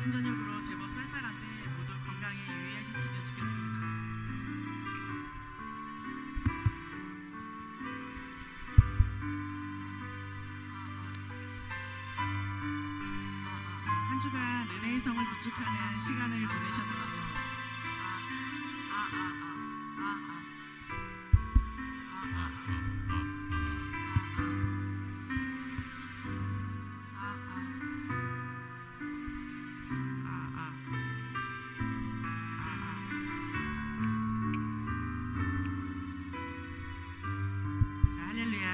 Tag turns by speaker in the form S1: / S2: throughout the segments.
S1: 아침 저녁으로 제법 쌀쌀한데 모두 건강에 유의하셨으면 좋겠습니다. 한 주간 은혜의 성을 구축하는 시간을 보내셨는지요? 자, 할렐루야.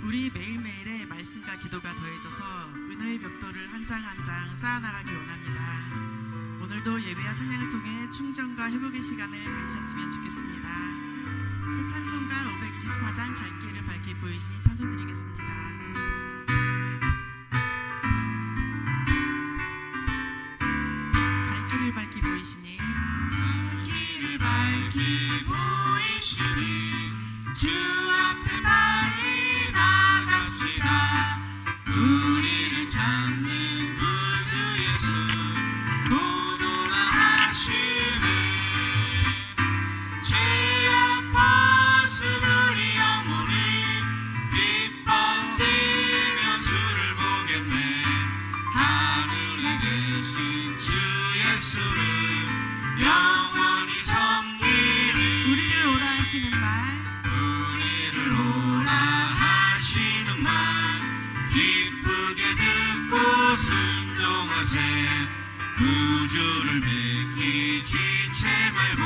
S1: 우리 매일매일의 말씀과 기도가 더해져서 은혜의 벽돌을 한 장 한 장 쌓아나가기 원합니다. 오늘도 예배와 찬양을 통해 충전과 회복의 시간을 가지셨으면 좋겠습니다. 새 찬송가 524장 갈 길을 밝게 보이시니 찬송 드리겠습니다. 갈 길을 밝게 보이시니 갈 길을 밝게 보이시니 주 앞에 빨리 나갑시다. 우리를 잡는 구주 예수 고도나 하시네. 죄악 벗은 우리 영혼은 기뻐뛰며 주를 보겠네. 하늘에 계신 주 예수를 영원히 섬기리. 우리를 오라 하시는 말, 우리를 오라 하시는 말 기쁘게 듣고 순종하세. 구주를 믿기 지체 말고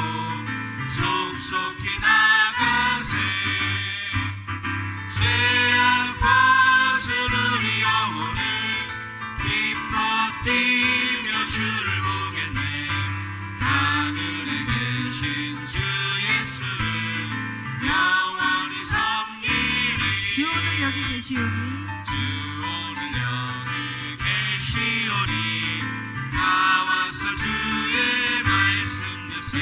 S1: 속속히 나가세. 죄악 벗은 우리 영혼은 기뻐뛰며 주를 보겠네. 하늘에 계신 주 예수를 영원히 섬기리. 주 오늘 여기 계시오니 주 오늘 여기 계시오니 나와서 주의 말씀 듣세.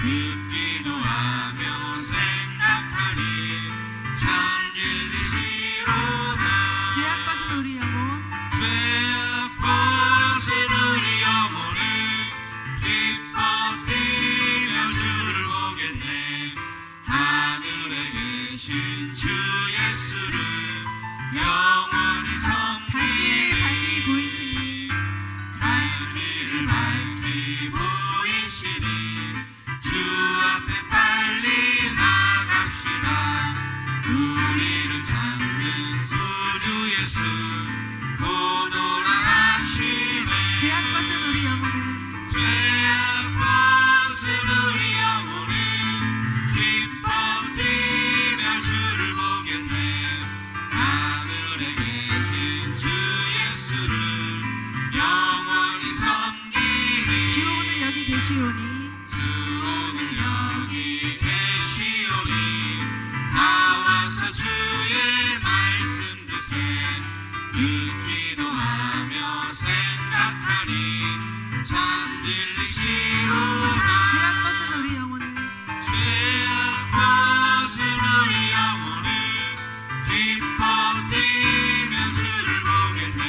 S1: 듣기도 하며 생각하니 참 진리시로다. 죄악 벗은 우리 영혼, 죄악 벗은 우리 영혼은 기뻐뛰며 주를 보겠네. 하늘에 계신 주 예수를 영원히 섬기리. 갈 길을 밝히 보이시니 갈 길을 밝히 보이시니 주 앞에 빨리 나갑시다. 우리를 찾는 구주 예수 고도라 하시네. 죄악 벗은 우리 영혼은, 죄악 벗은 우리 영혼은 기뻐뛰며 주를 보겠네. 하늘에 계신 주 예수를 영원히 섬기리. 주 오늘 여기 계시오니 주 오늘 여기 계시오니 나와서 주의 말씀 듣세. 듣기도 하며 생각하니 참 진리시로다. 죄악 벗은 우리 영혼은, 죄악 벗은 우리 영혼은 기뻐뛰며 주를 보겠네.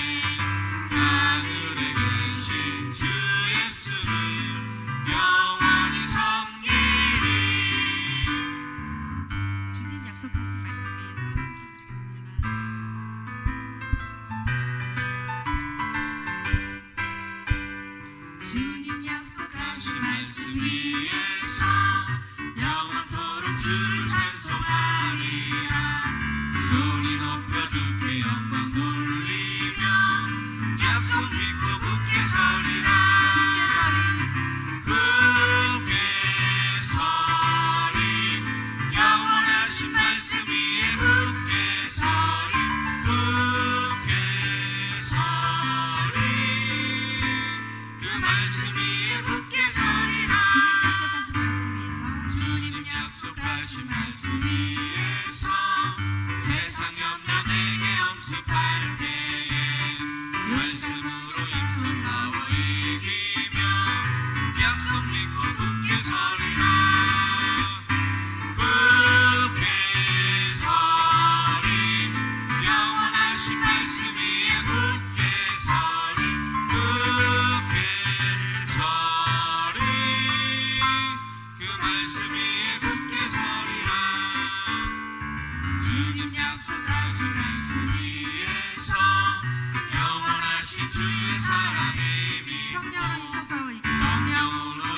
S1: 하늘에 계신 주 예수를 영원히 섬기리.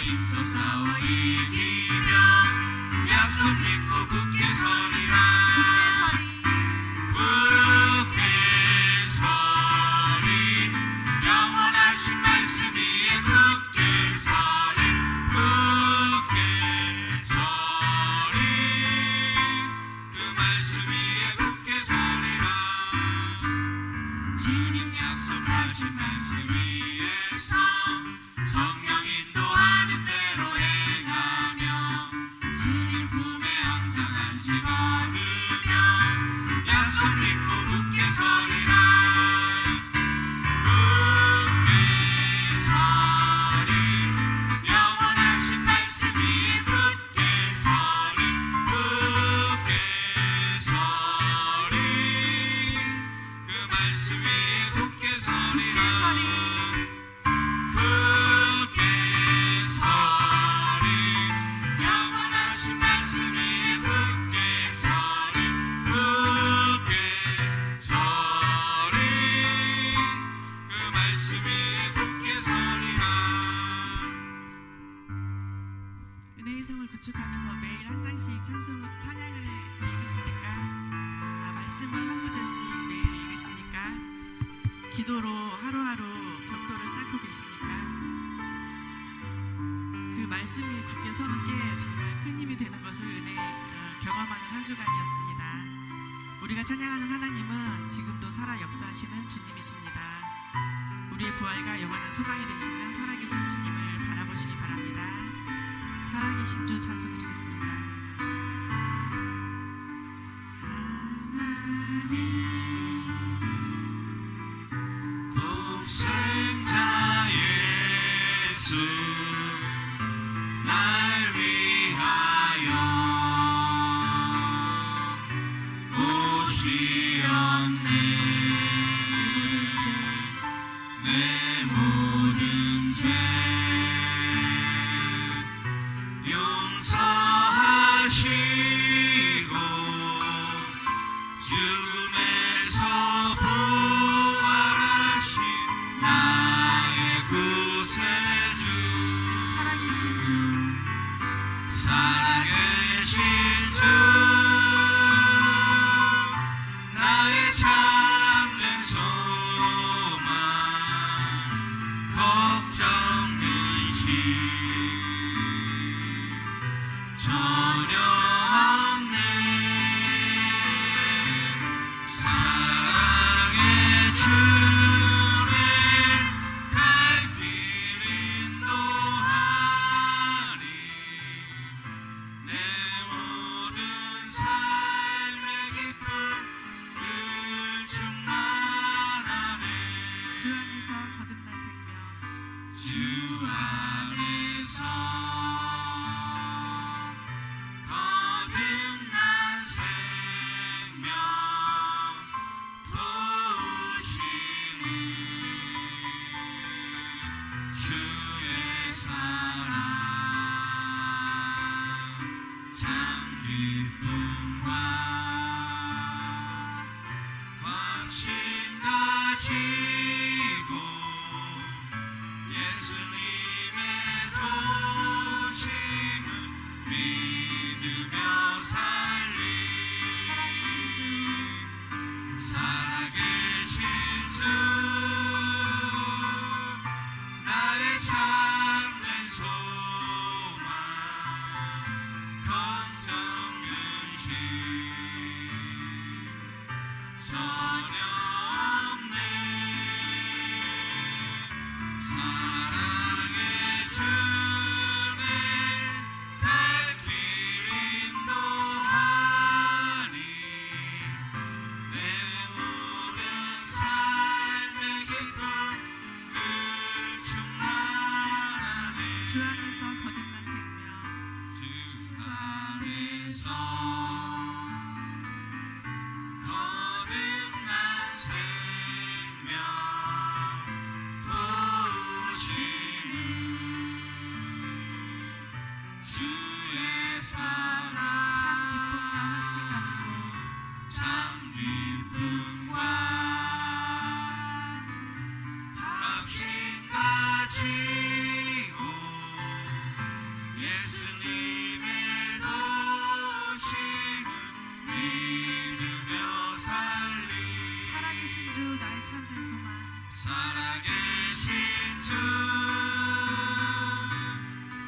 S2: 힘써 싸워 이기며 약속 믿고 굳게 서리라. 굳게 서리 영원하신 말씀 위에 굳게 서리. 굳게 서리 그 말씀 위에 굳게 서리라. 주님 약속하신 말씀 위에서 성령 인도하는 대로 행하며 주님 품에 항상 안식 얻으며 약속 믿고 굳게 서리라. 굳게 서리 영원하신 말씀 위에 굳게 서리. 굳게 서리 그 말씀 위에 굳게 서리라. 굳게 서리 영원하신 말씀 위에 굳게 서리. 굳게 서리 그 말씀 위에 굳게 서리라.
S1: 은혜의 성을 구축하면서 매일 한 장씩 찬양을 읽으십니까? 말씀을 한 구절씩 매일 읽으십니까? 기도로 하루하루 벽돌을 쌓고 계십니까? 그 말씀이 굳게 서는 게 정말 큰 힘이 되는 것을 경험하는 한 주간이었습니다. 우리가 찬양하는 하나님은 지금도 살아 역사하시는 주님이십니다. 우리의 부활과 영원한 소망이 되시는 살아계신 주님을 바라보시기 바랍니다. 살아계신 주 찬송 드리겠습니다.
S2: 독생자 예수 날 위하여 오시었네. 내 모든 죄 용서하시고 죽음에서 부활하신 나의 구세주.
S1: 살아계신 주
S2: 살아계신 주 나의 참된 소망 걱정 근심 전혀 없네. 사랑의 주님 갈 길 인도하리. 내 모든 삶의 기쁨 늘 충만하네.
S1: 주 안에서 거듭난 생명
S2: 주 안에서 거듭난 생명 도우시는 주의 사랑 참 기쁨과 확신 가지고 예수님의 도심을 믿으며 살리. 살아계신 주 나의 참된 소망 걱정 근심 전혀 없네. 사랑의 주님 갈 길 인도하니 내 모든 삶의 기쁨 늘 충만하네.
S1: 주 안에서 거듭난 생명
S2: 주 안에서 거듭난 생명 도우시는 주의 사랑
S1: 참 기쁨과 확신 가지고
S2: 참 기쁨과 확신 가지고 살아계신 주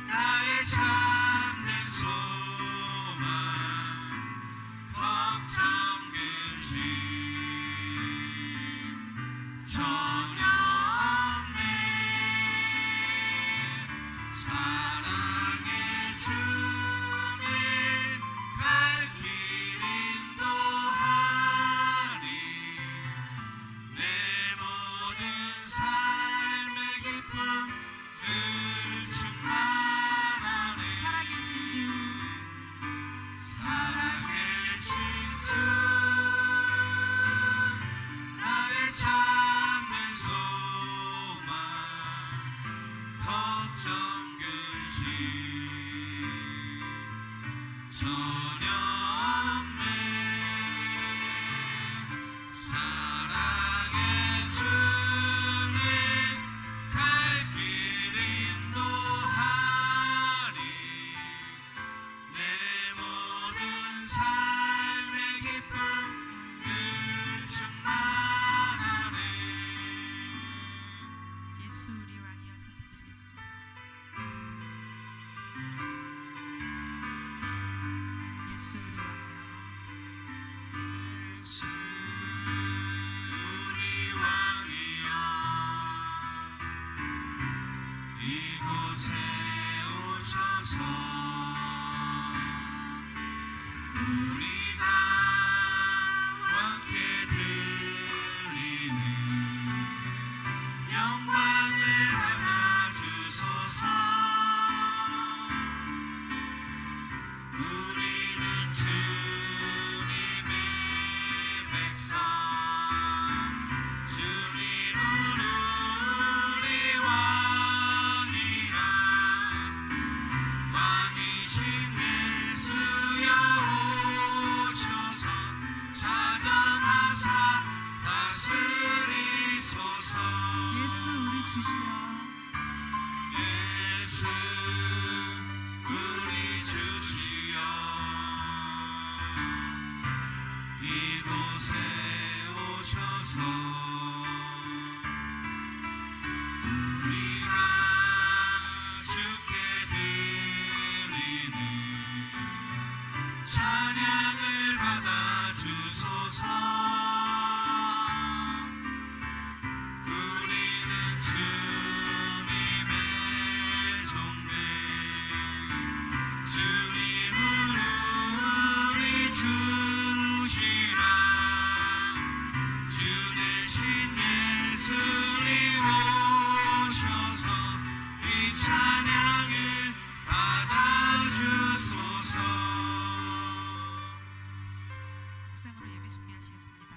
S2: 나의 참된 소망 걱정 근심 전혀 없네 사랑의 주님 갈 길 인도하니 내 모든 삶의 기쁨 늘 충만하네
S1: 살아계신 주
S2: 살아계신 주 나의 참된 소망 걱정 근심 전혀 없네 사랑의 주님 갈 길 인도하니 내 모든 삶의 기쁨 늘 충만하네
S1: 예수 우리 왕이여 찬송드리겠습니다. 예수 우리 왕이여
S2: 예수 우리 왕이여 이곳에 오셔서 우리가 함께 드리는 영광을 받아주소서 우리는 주님의 백성 주님은 우리 왕이라 왕이신 예수여 오셔서 자정하사 다스리소서
S1: 예수 우리 주시여
S2: 예수 우리 주시여 이곳에 오셔서 우리가 주께 드리는 찬양을 받아주소서 우리는 주님의 종들 주님은 우리 주시라 주 대신 예수님 오셔서 이 찬양을 받아주소서
S1: 묵상으로 예배 준비하시겠습니다.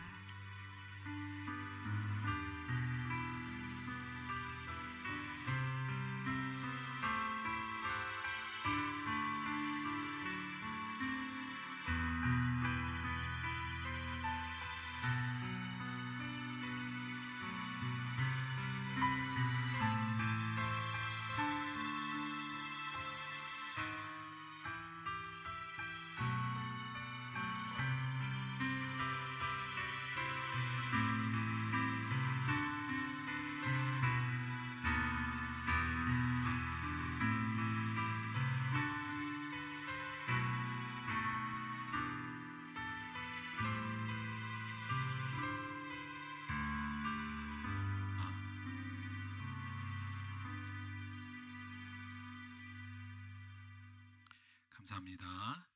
S2: 감사합니다.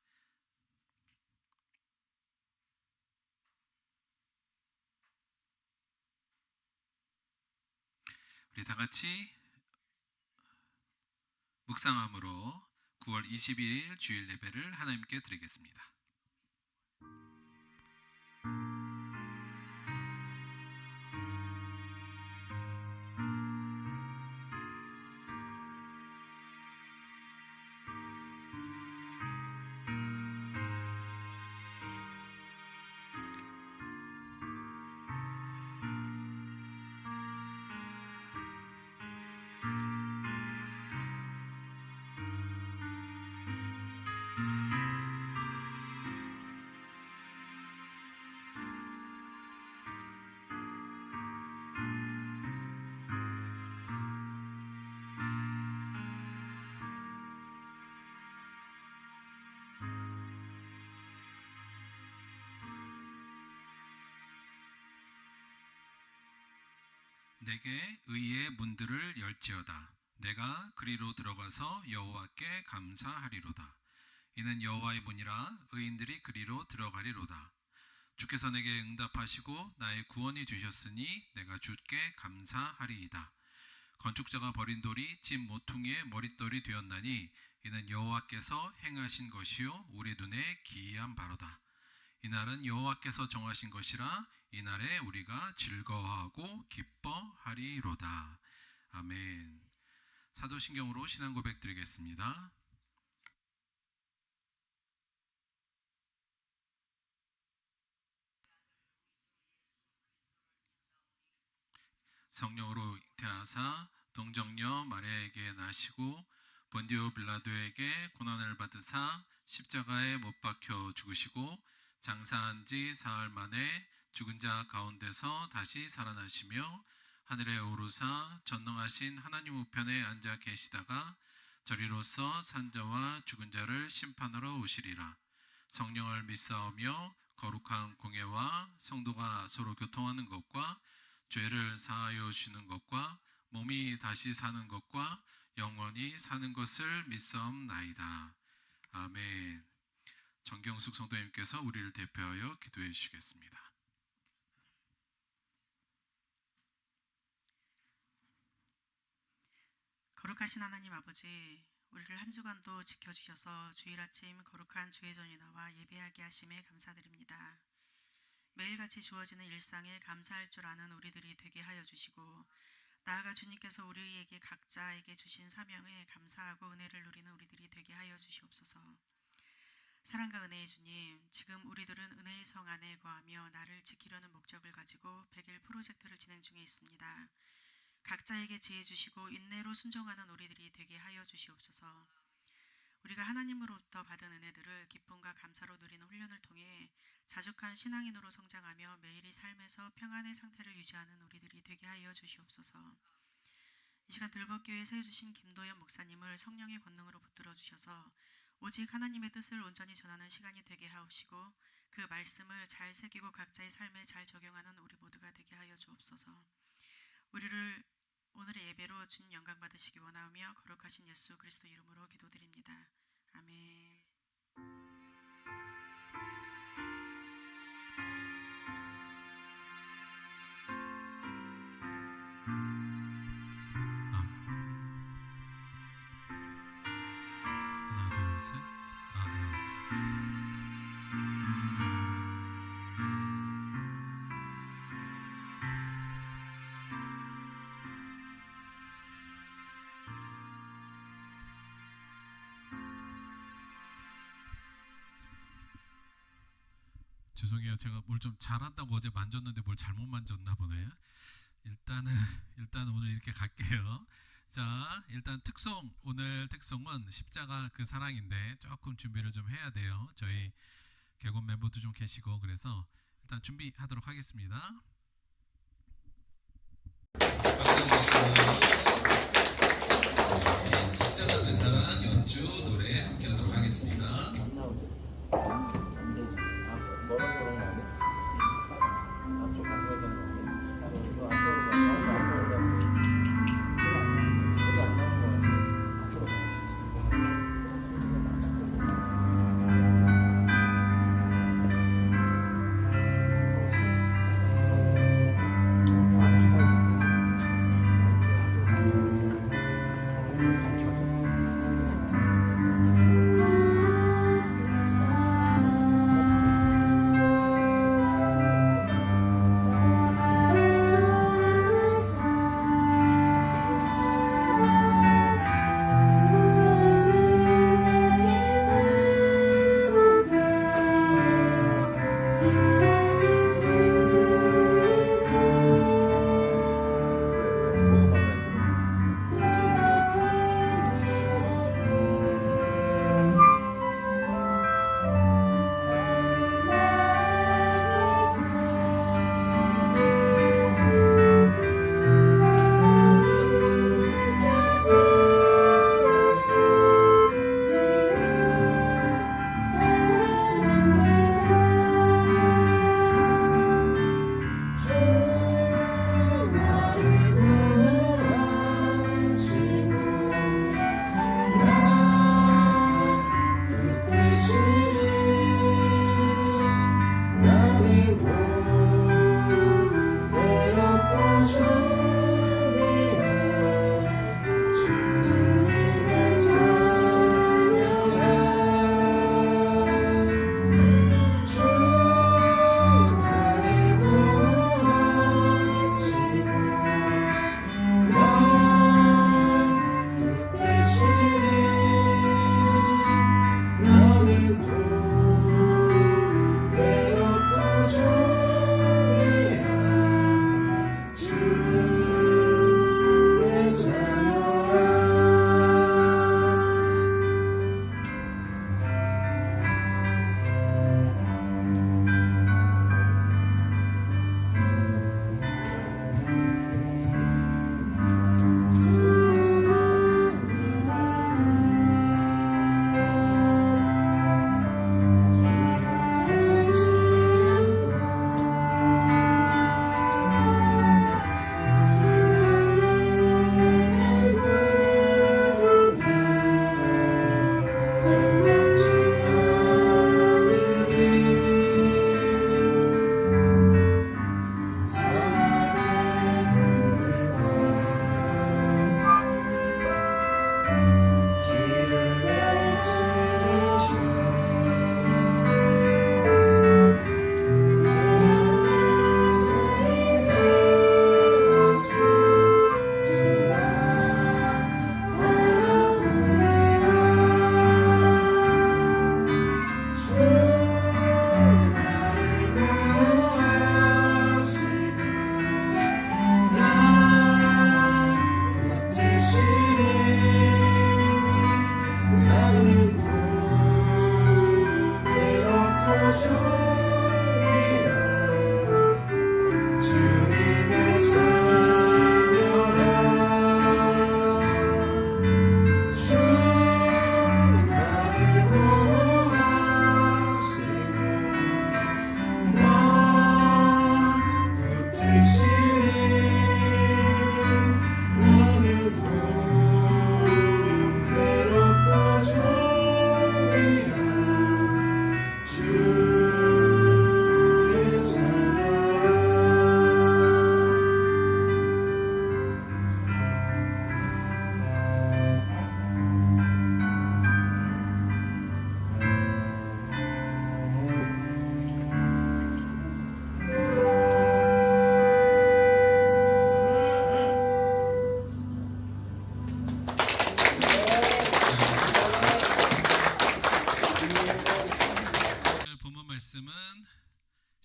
S2: 우리 다 같이 묵상함으로 9월 21일 주일 예배를 하나님께 드리겠습니다. 내게 의의 문들을 열지어다. 내가 그리로 들어가서 여호와께 감사하리로다. 이는 여호와의 문이라 의인들이 그리로 들어가리로다. 주께서 내게 응답하시고 나의 구원이 되셨으니 내가 주께 감사하리이다. 건축자가 버린 돌이 집 모퉁이의 머릿돌이 되었나니 이는 여호와께서 행하신 것이요 우리 눈에 기이한 바로다. 이날은 여호와께서 정하신 것이라 이날에 우리가 즐거워하고 기뻐하리로다. 아멘. 사도신경으로 신앙 고백 드리겠습니다. 성령으로 잉태하사 동정녀 마리아에게 나시고 본디오 빌라도에게 고난을 받으사 십자가에 못 박혀 죽으시고 장사한 지 사흘 만에 죽은 자 가운데서 다시 살아나시며 하늘에 오르사 전능하신 하나님 우편에 앉아 계시다가 저리로서 산자와 죽은 자를 심판하러 오시리라. 성령을 믿사오며 거룩한 공예와 성도가 서로 교통하는 것과 죄를 사하여 주시는 것과 몸이 다시 사는 것과 영원히 사는 것을 믿사옵나이다. 아멘. 정경숙 성도님께서 우리를 대표하여 기도해 주시겠습니다.
S1: 거룩하신 하나님 아버지, 우리를 한 주간도 지켜주셔서 주일 아침 거룩한 주의 전에 나와 예배하게 하심에 감사드립니다. 매일같이 주어지는 일상에 감사할 줄 아는 우리들이 되게 하여 주시고, 나아가 주님께서 우리에게 각자에게 주신 사명에 감사하고 은혜를 누리는 우리들이 되게 하여 주시옵소서. 사랑과 은혜의 주님, 지금 우리들은 은혜의 성 안에 거하며 나를 지키려는 목적을 가지고 100일 프로젝트를 진행 중에 있습니다. 각자에게 지혜 주시고 인내로 순종하는 우리들이 되게 하여 주시옵소서. 우리가 하나님으로부터 받은 은혜들을 기쁨과 감사로 누리는 훈련을 통해 자숙한 신앙인으로 성장하며 매일의 삶에서 평안의 상태를 유지하는 우리들이 되게 하여 주시옵소서. 이 시간 들벗교회에 세워주신 김도연 목사님을 성령의 권능으로 붙들어 주셔서 오직 하나님의 뜻을 온전히 전하는 시간이 되게 하옵시고, 그 말씀을 잘 새기고 각자의 삶에 잘 적용하는 우리 모두가 되게 하여 주옵소서. 우리를 오늘의 예배로 주님 영광 받으시기 원하오며 거룩하신 예수 그리스도 이름으로 기도드립니다. 아멘.
S2: 하나 둘 셋. 죄송해요. 제가 뭘 좀 잘한다고 어제 만졌는데 뭘 잘못 만졌나 보네요. 일단 오늘 이렇게 갈게요. 자, 일단 특송, 오늘 특송은 십자가 그 사랑인데 조금 준비를 좀 해야 돼요. 저희 개건 멤버도 좀 계시고, 그래서 일단 준비하도록 하겠습니다. 십자가 그 사랑 연주 노래 함께 하도록 하겠습니다.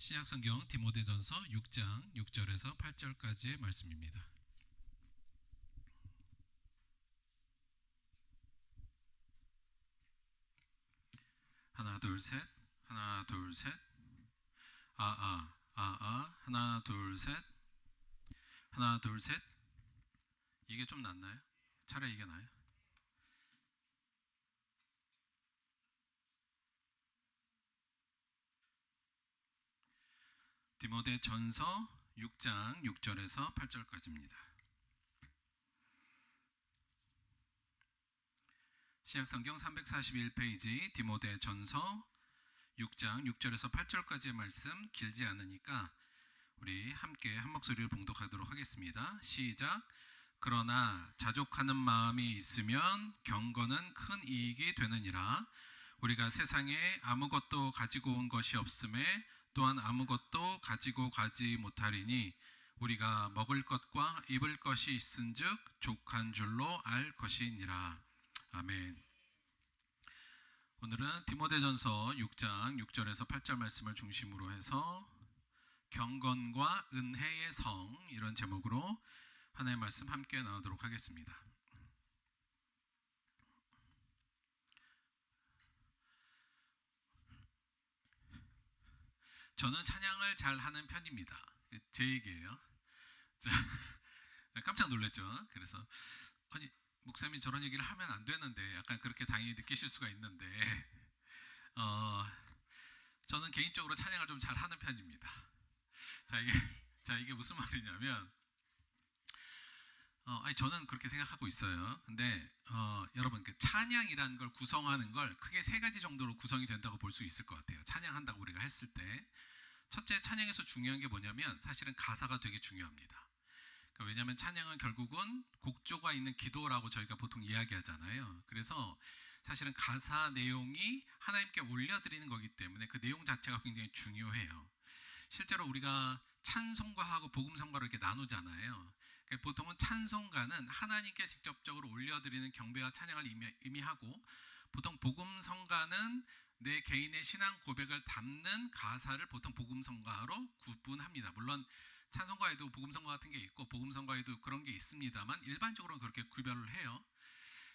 S2: 신약성경 디모데전서 6장 6절에서 8절까지의 말씀입니다. 하나 둘 셋, 하나 둘 셋, 하나 둘 셋, 하나 둘 셋. 이게 좀 낫나요? 차라리 이게 나아요? 디모데전서 6장 6절에서 8절까지입니다. 신약성경 341페이지 디모데전서 6장 6절에서 8절까지의 말씀 길지 않으니까 우리 함께 한 목소리를 봉독하도록 하겠습니다. 시작. 그러나 자족하는 마음이 있으면 경건은 큰 이익이 되느니라. 우리가 세상에 아무것도 가지고 온 것이 없음에 또한 아무것도 가지고 가지 못하리니 우리가 먹을 것과 입을 것이 있은즉 족한 줄로 알 것이니라. 아멘. 오늘은 디모데전서 6장 6절에서 8절 말씀을 중심으로 해서 경건과 은혜의 성, 이런 제목으로 하나님의 말씀 함께 나누도록 하겠습니다. 저는 찬양을 잘 하는 편입니다. 제 얘기예요. 깜짝 놀랐죠. 그래서 아니, 목사님이 저런 얘기를 하면 안 되는데 약간 그렇게 당연히 느끼실 수가 있는데 저는 개인적으로 찬양을 좀 잘 하는 편입니다. 이게 무슨 말이냐면 저는 그렇게 생각하고 있어요. 근데 여러분, 그 찬양이라는 걸 구성하는 걸 크게 세 가지 정도로 구성이 된다고 볼 수 있을 것 같아요. 찬양한다고 우리가 했을 때 첫째, 찬양에서 중요한 게 뭐냐면 사실은 가사가 되게 중요합니다. 그러니까 왜냐하면 찬양은 결국은 곡조가 있는 기도라고 저희가 보통 이야기하잖아요. 그래서 사실은 가사 내용이 하나님께 올려드리는 거기 때문에 그 내용 자체가 굉장히 중요해요. 실제로 우리가 찬송가하고 복음성가를 이렇게 나누잖아요. 그러니까 보통은 찬송가는 하나님께 직접적으로 올려드리는 경배와 찬양을 의미하고, 보통 복음성가는 내 개인의 신앙 고백을 담는 가사를 보통 복음성가로 구분합니다. 물론 찬송가에도 복음성가 같은 게 있고 복음성가에도 그런 게 있습니다만 일반적으로는 그렇게 구별을 해요.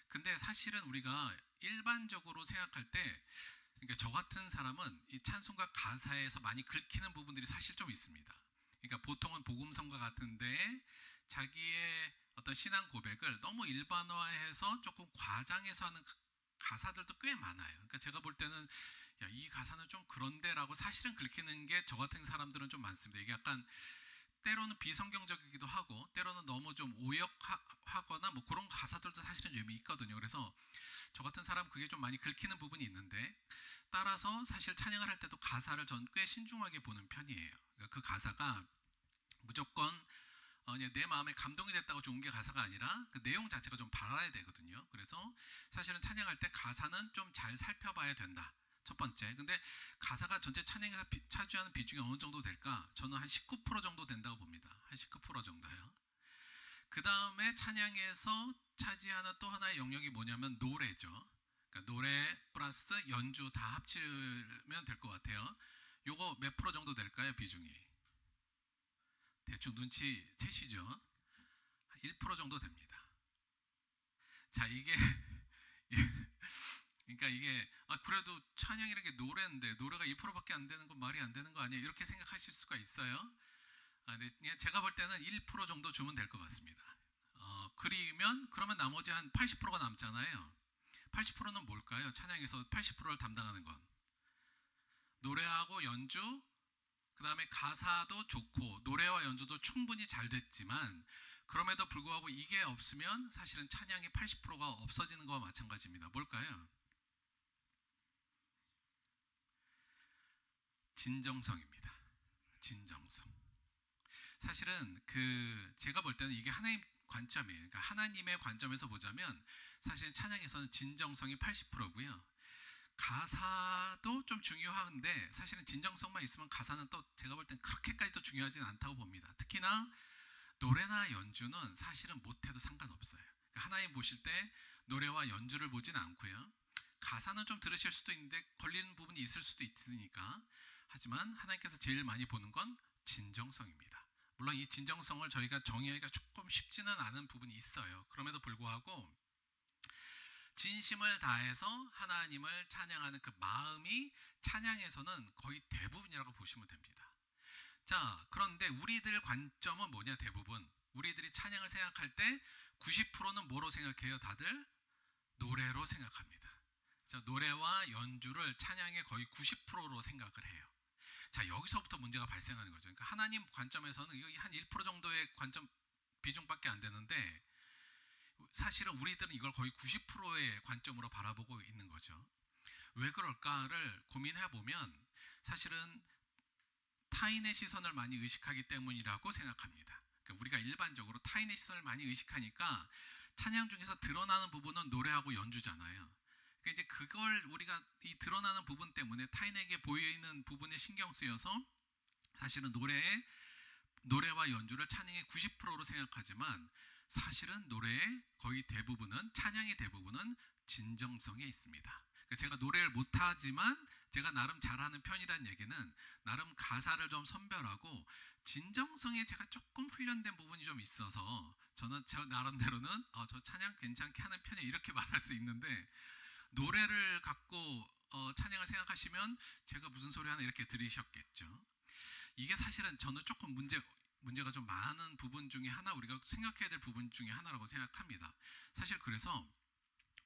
S2: 근데 사실은 우리가 일반적으로 생각할 때, 그러니까 저 같은 사람은 이 찬송가 가사에서 많이 긁히는 부분들이 사실 좀 있습니다. 그러니까 보통은 복음성가 같은데 자기의 어떤 신앙 고백을 너무 일반화해서 조금 과장해서 하는 가사들도 꽤 많아요. 그러니까 제가 볼 때는 야, 이 가사는 좀 그런데라고 사실은 긁히는 게 저 같은 사람들은 좀 많습니다. 이게 약간 때로는 비성경적이기도 하고 때로는 너무 좀 오역하거나 뭐 그런 가사들도 사실은 좀 있거든요. 그래서 저 같은 사람 그게 좀 많이 긁히는 부분이 있는데, 따라서 사실 찬양을 할 때도 가사를 전 꽤 신중하게 보는 편이에요. 그러니까 그 가사가 무조건 그냥 내 마음에 감동이 됐다고 좋은 게 가사가 아니라 그 내용 자체가 좀 바라야 되거든요. 그래서 사실은 찬양할 때 가사는 좀 잘 살펴봐야 된다. 첫 번째. 근데 가사가 전체 찬양에서 차지하는 비중이 어느 정도 될까? 저는 한 19% 정도 된다고 봅니다. 한 19% 정도요. 그 다음에 찬양에서 차지하는 또 하나의 영역이 뭐냐면 노래죠. 그러니까 노래 플러스 연주 다 합치면 될 것 같아요. 요거 몇 프로 정도 될까요? 비중이? 대충 눈치 채시죠? 1% 정도 됩니다. 자, 이게 그러니까 이게 그래도 찬양이라는 게 노래인데 노래가 2%밖에 안 되는 건 말이 안 되는 거 아니에요? 이렇게 생각하실 수가 있어요. 근데 제가 볼 때는 1% 정도 주면 될 것 같습니다. 그러면 나머지 한 80%가 남잖아요. 80%는 뭘까요? 찬양에서 80%를 담당하는 건 노래하고 연주, 그 다음에 가사도 좋고 노래와 연주도 충분히 잘 됐지만 그럼에도 불구하고 이게 없으면 사실은 찬양의 80%가 없어지는 거와 마찬가지입니다. 뭘까요? 진정성입니다. 진정성. 사실은 제가 볼 때는 이게 하나님 관점이에요. 그러니까 하나님의 관점에서 보자면 사실 찬양에서는 진정성이 80%고요. 가사도 좀 중요한데 사실은 진정성만 있으면 가사는 또 제가 볼 때는 그렇게까지 또 중요하진 않다고 봅니다. 특히나 노래나 연주는 사실은 못해도 상관없어요. 그러니까 하나님 보실 때 노래와 연주를 보진 않고요. 가사는 좀 들으실 수도 있는데 걸리는 부분이 있을 수도 있으니까 하지만 하나님께서 제일 많이 보는 건 진정성입니다. 물론 이 진정성을 저희가 정의하기가 조금 쉽지는 않은 부분이 있어요. 그럼에도 불구하고 진심을 다해서 하나님을 찬양하는 그 마음이 찬양에서는 거의 대부분이라고 보시면 됩니다. 자, 그런데 우리들 관점은 뭐냐? 대부분 우리들이 찬양을 생각할 때 90%는 뭐로 생각해요? 다들 노래로 생각합니다. 자, 노래와 연주를 찬양의 거의 90%로 생각을 해요. 자, 여기서부터 문제가 발생하는 거죠. 그러니까 하나님 관점에서는 한 1% 정도의 관점 비중밖에 안 되는데 사실은 우리들은 이걸 거의 90%의 관점으로 바라보고 있는 거죠. 왜 그럴까를 고민해 보면 사실은 타인의 시선을 많이 의식하기 때문이라고 생각합니다. 그러니까 우리가 일반적으로 타인의 시선을 많이 의식하니까 찬양 중에서 드러나는 부분은 노래하고 연주잖아요. 그러니까 이제 그걸 우리가 이 드러나는 부분 때문에 타인에게 보이는 부분에 신경 쓰여서 사실은 노래와 연주를 찬양의 90%로 생각하지만 사실은 노래의 거의 대부분은 찬양의 대부분은 진정성에 있습니다. 그러니까 제가 노래를 못하지만 제가 나름 잘하는 편이라는 얘기는 나름 가사를 좀 선별하고 진정성에 제가 조금 훈련된 부분이 좀 있어서 저는 저 나름대로는 저 찬양 괜찮게 하는 편이에요 이렇게 말할 수 있는데 노래를 갖고 찬양을 생각하시면 제가 무슨 소리 하나 이렇게 들으셨겠죠. 이게 사실은 저는 조금 문제가 좀 많은 부분 중에 하나 우리가 생각해야 될 부분 중에 하나라고 생각합니다. 사실 그래서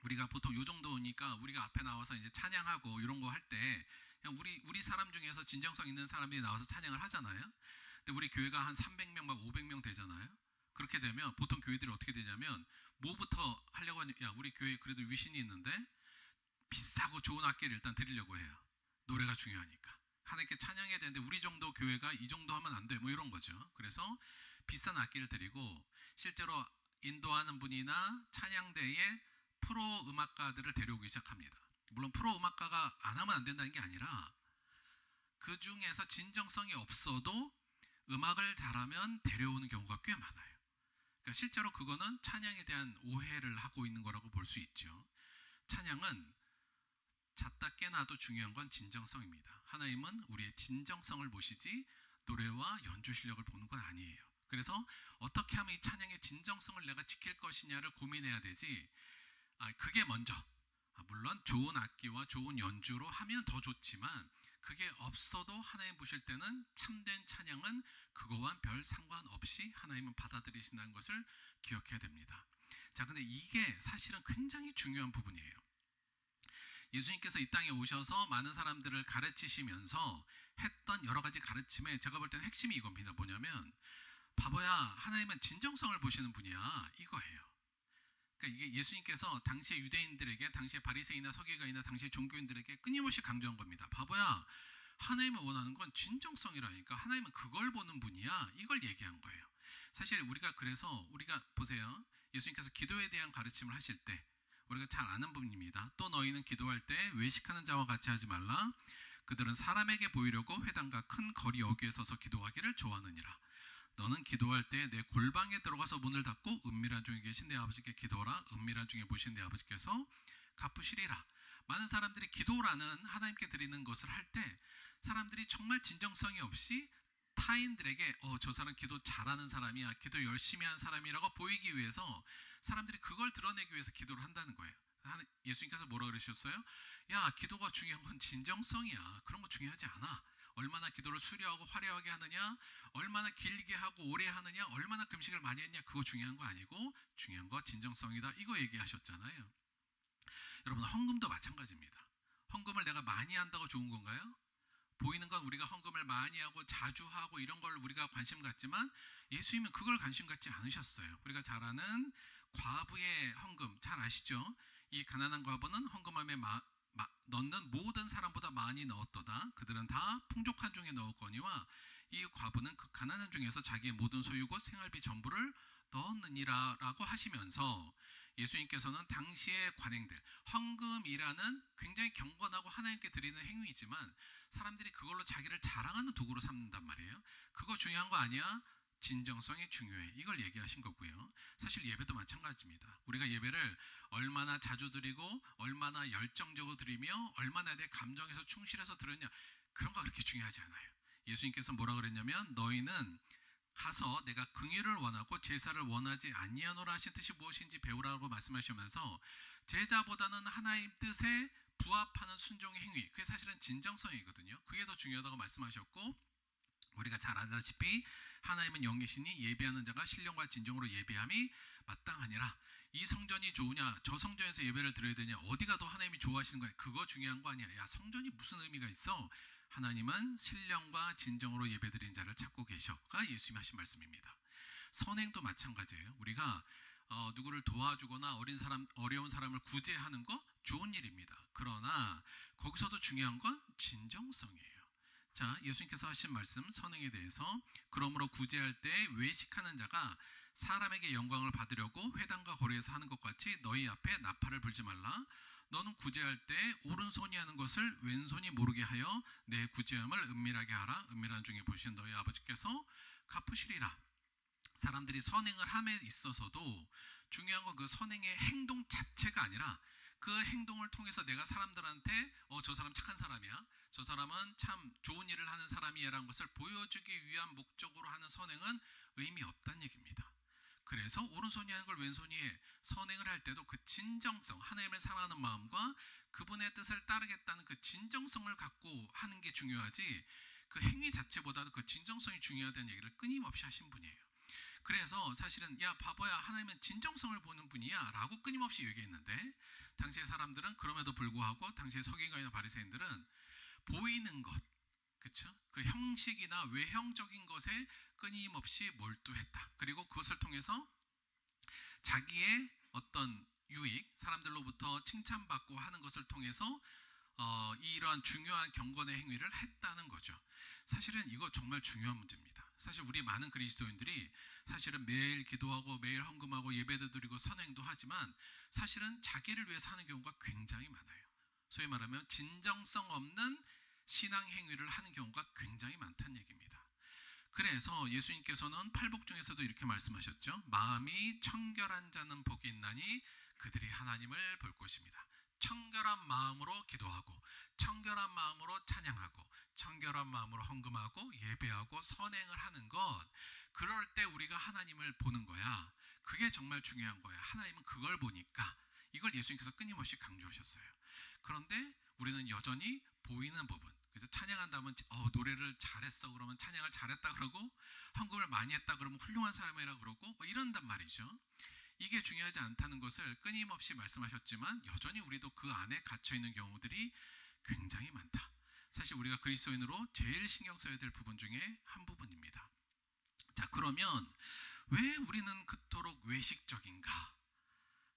S2: 우리가 보통 요 정도니까 우리가 앞에 나와서 이제 찬양하고 이런 거 할 때 그냥 우리 사람 중에서 진정성 있는 사람들이 나와서 찬양을 하잖아요. 근데 우리 교회가 한 300명 막 500명 되잖아요. 그렇게 되면 보통 교회들이 어떻게 되냐면 뭐부터 하려고 하냐, 야 우리 교회 그래도 위신이 있는데 비싸고 좋은 악기를 일단 드리려고 해요. 노래가 중요하니까. 하나님께 찬양해야 되는데 우리 정도 교회가 이 정도 하면 안 돼. 뭐 이런 거죠. 그래서 비싼 악기를 드리고 실제로 인도하는 분이나 찬양대에 프로 음악가들을 데려오기 시작합니다. 물론 프로 음악가가 안 하면 안 된다는 게 아니라 그 중에서 진정성이 없어도 음악을 잘하면 데려오는 경우가 꽤 많아요. 그러니까 실제로 그거는 찬양에 대한 오해를 하고 있는 거라고 볼 수 있죠. 찬양은 잤다 깨나도 중요한 건 진정성입니다. 하나님은 우리의 진정성을 보시지 노래와 연주 실력을 보는 건 아니에요. 그래서 어떻게 하면 이 찬양의 진정성을 내가 지킬 것이냐를 고민해야 되지 그게 먼저 물론 좋은 악기와 좋은 연주로 하면 더 좋지만 그게 없어도 하나님 보실 때는 참된 찬양은 그거와 별 상관없이 하나님은 받아들이신다는 것을 기억해야 됩니다. 자, 근데 이게 사실은 굉장히 중요한 부분이에요. 예수님께서 이 땅에 오셔서 많은 사람들을 가르치시면서 했던 여러 가지 가르침에 제가 볼 때는 핵심이 이겁니다. 뭐냐면 바보야 하나님은 진정성을 보시는 분이야 이거예요. 그러니까 이게 예수님께서 당시의 유대인들에게 당시의 바리새인이나 서기관이나 당시의 종교인들에게 끊임없이 강조한 겁니다. 바보야 하나님을 원하는 건 진정성이라니까 하나님은 그걸 보는 분이야 이걸 얘기한 거예요. 사실 그래서 우리가 보세요. 예수님께서 기도에 대한 가르침을 하실 때 우리가 잘 아는 부분입니다. 또 너희는 기도할 때 외식하는 자와 같이 하지 말라. 그들은 사람에게 보이려고 회당과 큰 거리 여기에 서서 기도하기를 좋아하느니라. 너는 기도할 때 내 골방에 들어가서 문을 닫고 은밀한 중에 계신 내 아버지께 기도하라. 은밀한 중에 보신 내 아버지께서 갚으시리라. 많은 사람들이 기도라는 하나님께 드리는 것을 할 때 사람들이 정말 진정성이 없이 타인들에게 저 사람 기도 잘하는 사람이야, 기도 열심히 한 사람이라고 보이기 위해서 사람들이 그걸 드러내기 위해서 기도를 한다는 거예요. 예수님께서 뭐라 그러셨어요? 야, 기도가 중요한 건 진정성이야. 그런 거 중요하지 않아. 얼마나 기도를 수려하고 화려하게 하느냐, 얼마나 길게 하고 오래 하느냐, 얼마나 금식을 많이 했냐, 그거 중요한 거 아니고 중요한 거 진정성이다. 이거 얘기하셨잖아요. 여러분, 헌금도 마찬가지입니다. 헌금을 내가 많이 한다고 좋은 건가요? 보이는 건 우리가 헌금을 많이 하고 자주 하고 이런 걸 우리가 관심 갖지만 예수님은 그걸 관심 갖지 않으셨어요. 우리가 잘 아는 과부의 헌금 잘 아시죠? 이 가난한 과부는 헌금함에 넣는 모든 사람보다 많이 넣었도다. 그들은 다 풍족한 중에 넣었거니와 이 과부는 그 가난한 중에서 자기의 모든 소유고 생활비 전부를 넣었느니라 라고 하시면서 예수님께서는 당시의 관행들, 헌금이라는 굉장히 경건하고 하나님께 드리는 행위이지만 사람들이 그걸로 자기를 자랑하는 도구로 삼는단 말이에요. 그거 중요한 거 아니야? 진정성이 중요해. 이걸 얘기하신 거고요. 사실 예배도 마찬가지입니다. 우리가 예배를 얼마나 자주 드리고 얼마나 열정적으로 드리며 얼마나 내 감정에서 충실해서 드렸냐, 그런 거 그렇게 중요하지 않아요. 예수님께서 뭐라 그랬냐면 너희는 가서 내가 긍휼을 원하고 제사를 원하지 아니하노라 하신 뜻이 무엇인지 배우라고 말씀하시면서 제자보다는 하나님 뜻에 부합하는 순종의 행위, 그게 사실은 진정성이거든요. 그게 더 중요하다고 말씀하셨고, 우리가 잘 알다시피 하나님은 영이시니 예배하는 자가 신령과 진정으로 예배함이 마땅하니라. 이 성전이 좋으냐, 저 성전에서 예배를 드려야 되냐, 어디가 더 하나님이 좋아하시는 거야, 그거 중요한 거 아니야. 야, 성전이 무슨 의미가 있어? 하나님은 신령과 진정으로 예배드린 자를 찾고 계셔가 예수님이 하신 말씀입니다. 선행도 마찬가지예요. 우리가 누구를 도와주거나 어려운 사람을 구제하는 거 좋은 일입니다. 그러나 거기서도 중요한 건 진정성이에요. 자, 예수님께서 하신 말씀 선행에 대해서, 그러므로 구제할 때 외식하는 자가 사람에게 영광을 받으려고 회당과 거리에서 하는 것 같이 너희 앞에 나팔을 불지 말라. 너는 구제할 때 오른손이 하는 것을 왼손이 모르게 하여 내 구제함을 은밀하게 하라. 은밀한 중에 보신 너희 아버지께서 갚으시리라. 사람들이 선행을 함에 있어서도 중요한 건 그 선행의 행동 자체가 아니라 그 행동을 통해서 내가 사람들한테 저 사람 착한 사람이야, 저 사람은 참 좋은 일을 하는 사람이야 라는 것을 보여주기 위한 목적으로 하는 선행은 의미 없다는 얘기입니다. 그래서 오른손이 하는 걸 왼손이 해. 선행을 할 때도 그 진정성, 하나님을 사랑하는 마음과 그분의 뜻을 따르겠다는 그 진정성을 갖고 하는 게 중요하지, 그 행위 자체보다도 그 진정성이 중요하다는 얘기를 끊임없이 하신 분이에요. 그래서 사실은 야 바보야, 하나님은 진정성을 보는 분이야 라고 끊임없이 얘기했는데, 당시의 사람들은 그럼에도 불구하고 당시의 서기관이나 바리새인들은 보이는 것, 그렇죠? 그 형식이나 외형적인 것에 끊임없이 몰두했다. 그리고 그것을 통해서 자기의 어떤 유익, 사람들로부터 칭찬받고 하는 것을 통해서 이러한 중요한 경건의 행위를 했다는 거죠. 사실은 이거 정말 중요한 문제입니다. 사실 우리 많은 그리스도인들이 사실은 매일 기도하고 매일 헌금하고 예배도 드리고 선행도 하지만 사실은 자기를 위해서 하는 경우가 굉장히 많아요. 소위 말하면 진정성 없는 신앙 행위를 하는 경우가 굉장히 많다는 얘기입니다. 그래서 예수님께서는 팔복 중에서도 이렇게 말씀하셨죠. 마음이 청결한 자는 복이 있나니 그들이 하나님을 볼 것입니다. 청결한 마음으로 기도하고 청결한 마음으로 찬양하고 청결한 마음으로 헌금하고 예배하고 선행을 하는 것, 그럴 때 우리가 하나님을 보는 거야. 그게 정말 중요한 거야. 하나님은 그걸 보니까. 이걸 예수님께서 끊임없이 강조하셨어요. 그런데 우리는 여전히 보이는 부분, 그래서 찬양한다면 노래를 잘했어 그러면 찬양을 잘했다 그러고, 헌금을 많이 했다 그러면 훌륭한 사람이라 그러고 이런단 말이죠. 이게 중요하지 않다는 것을 끊임없이 말씀하셨지만 여전히 우리도 그 안에 갇혀있는 경우들이 굉장히 많다. 사실 우리가 그리스도인으로 제일 신경 써야 될 부분 중에 한 부분입니다. 자, 그러면 왜 우리는 그토록 외식적인가?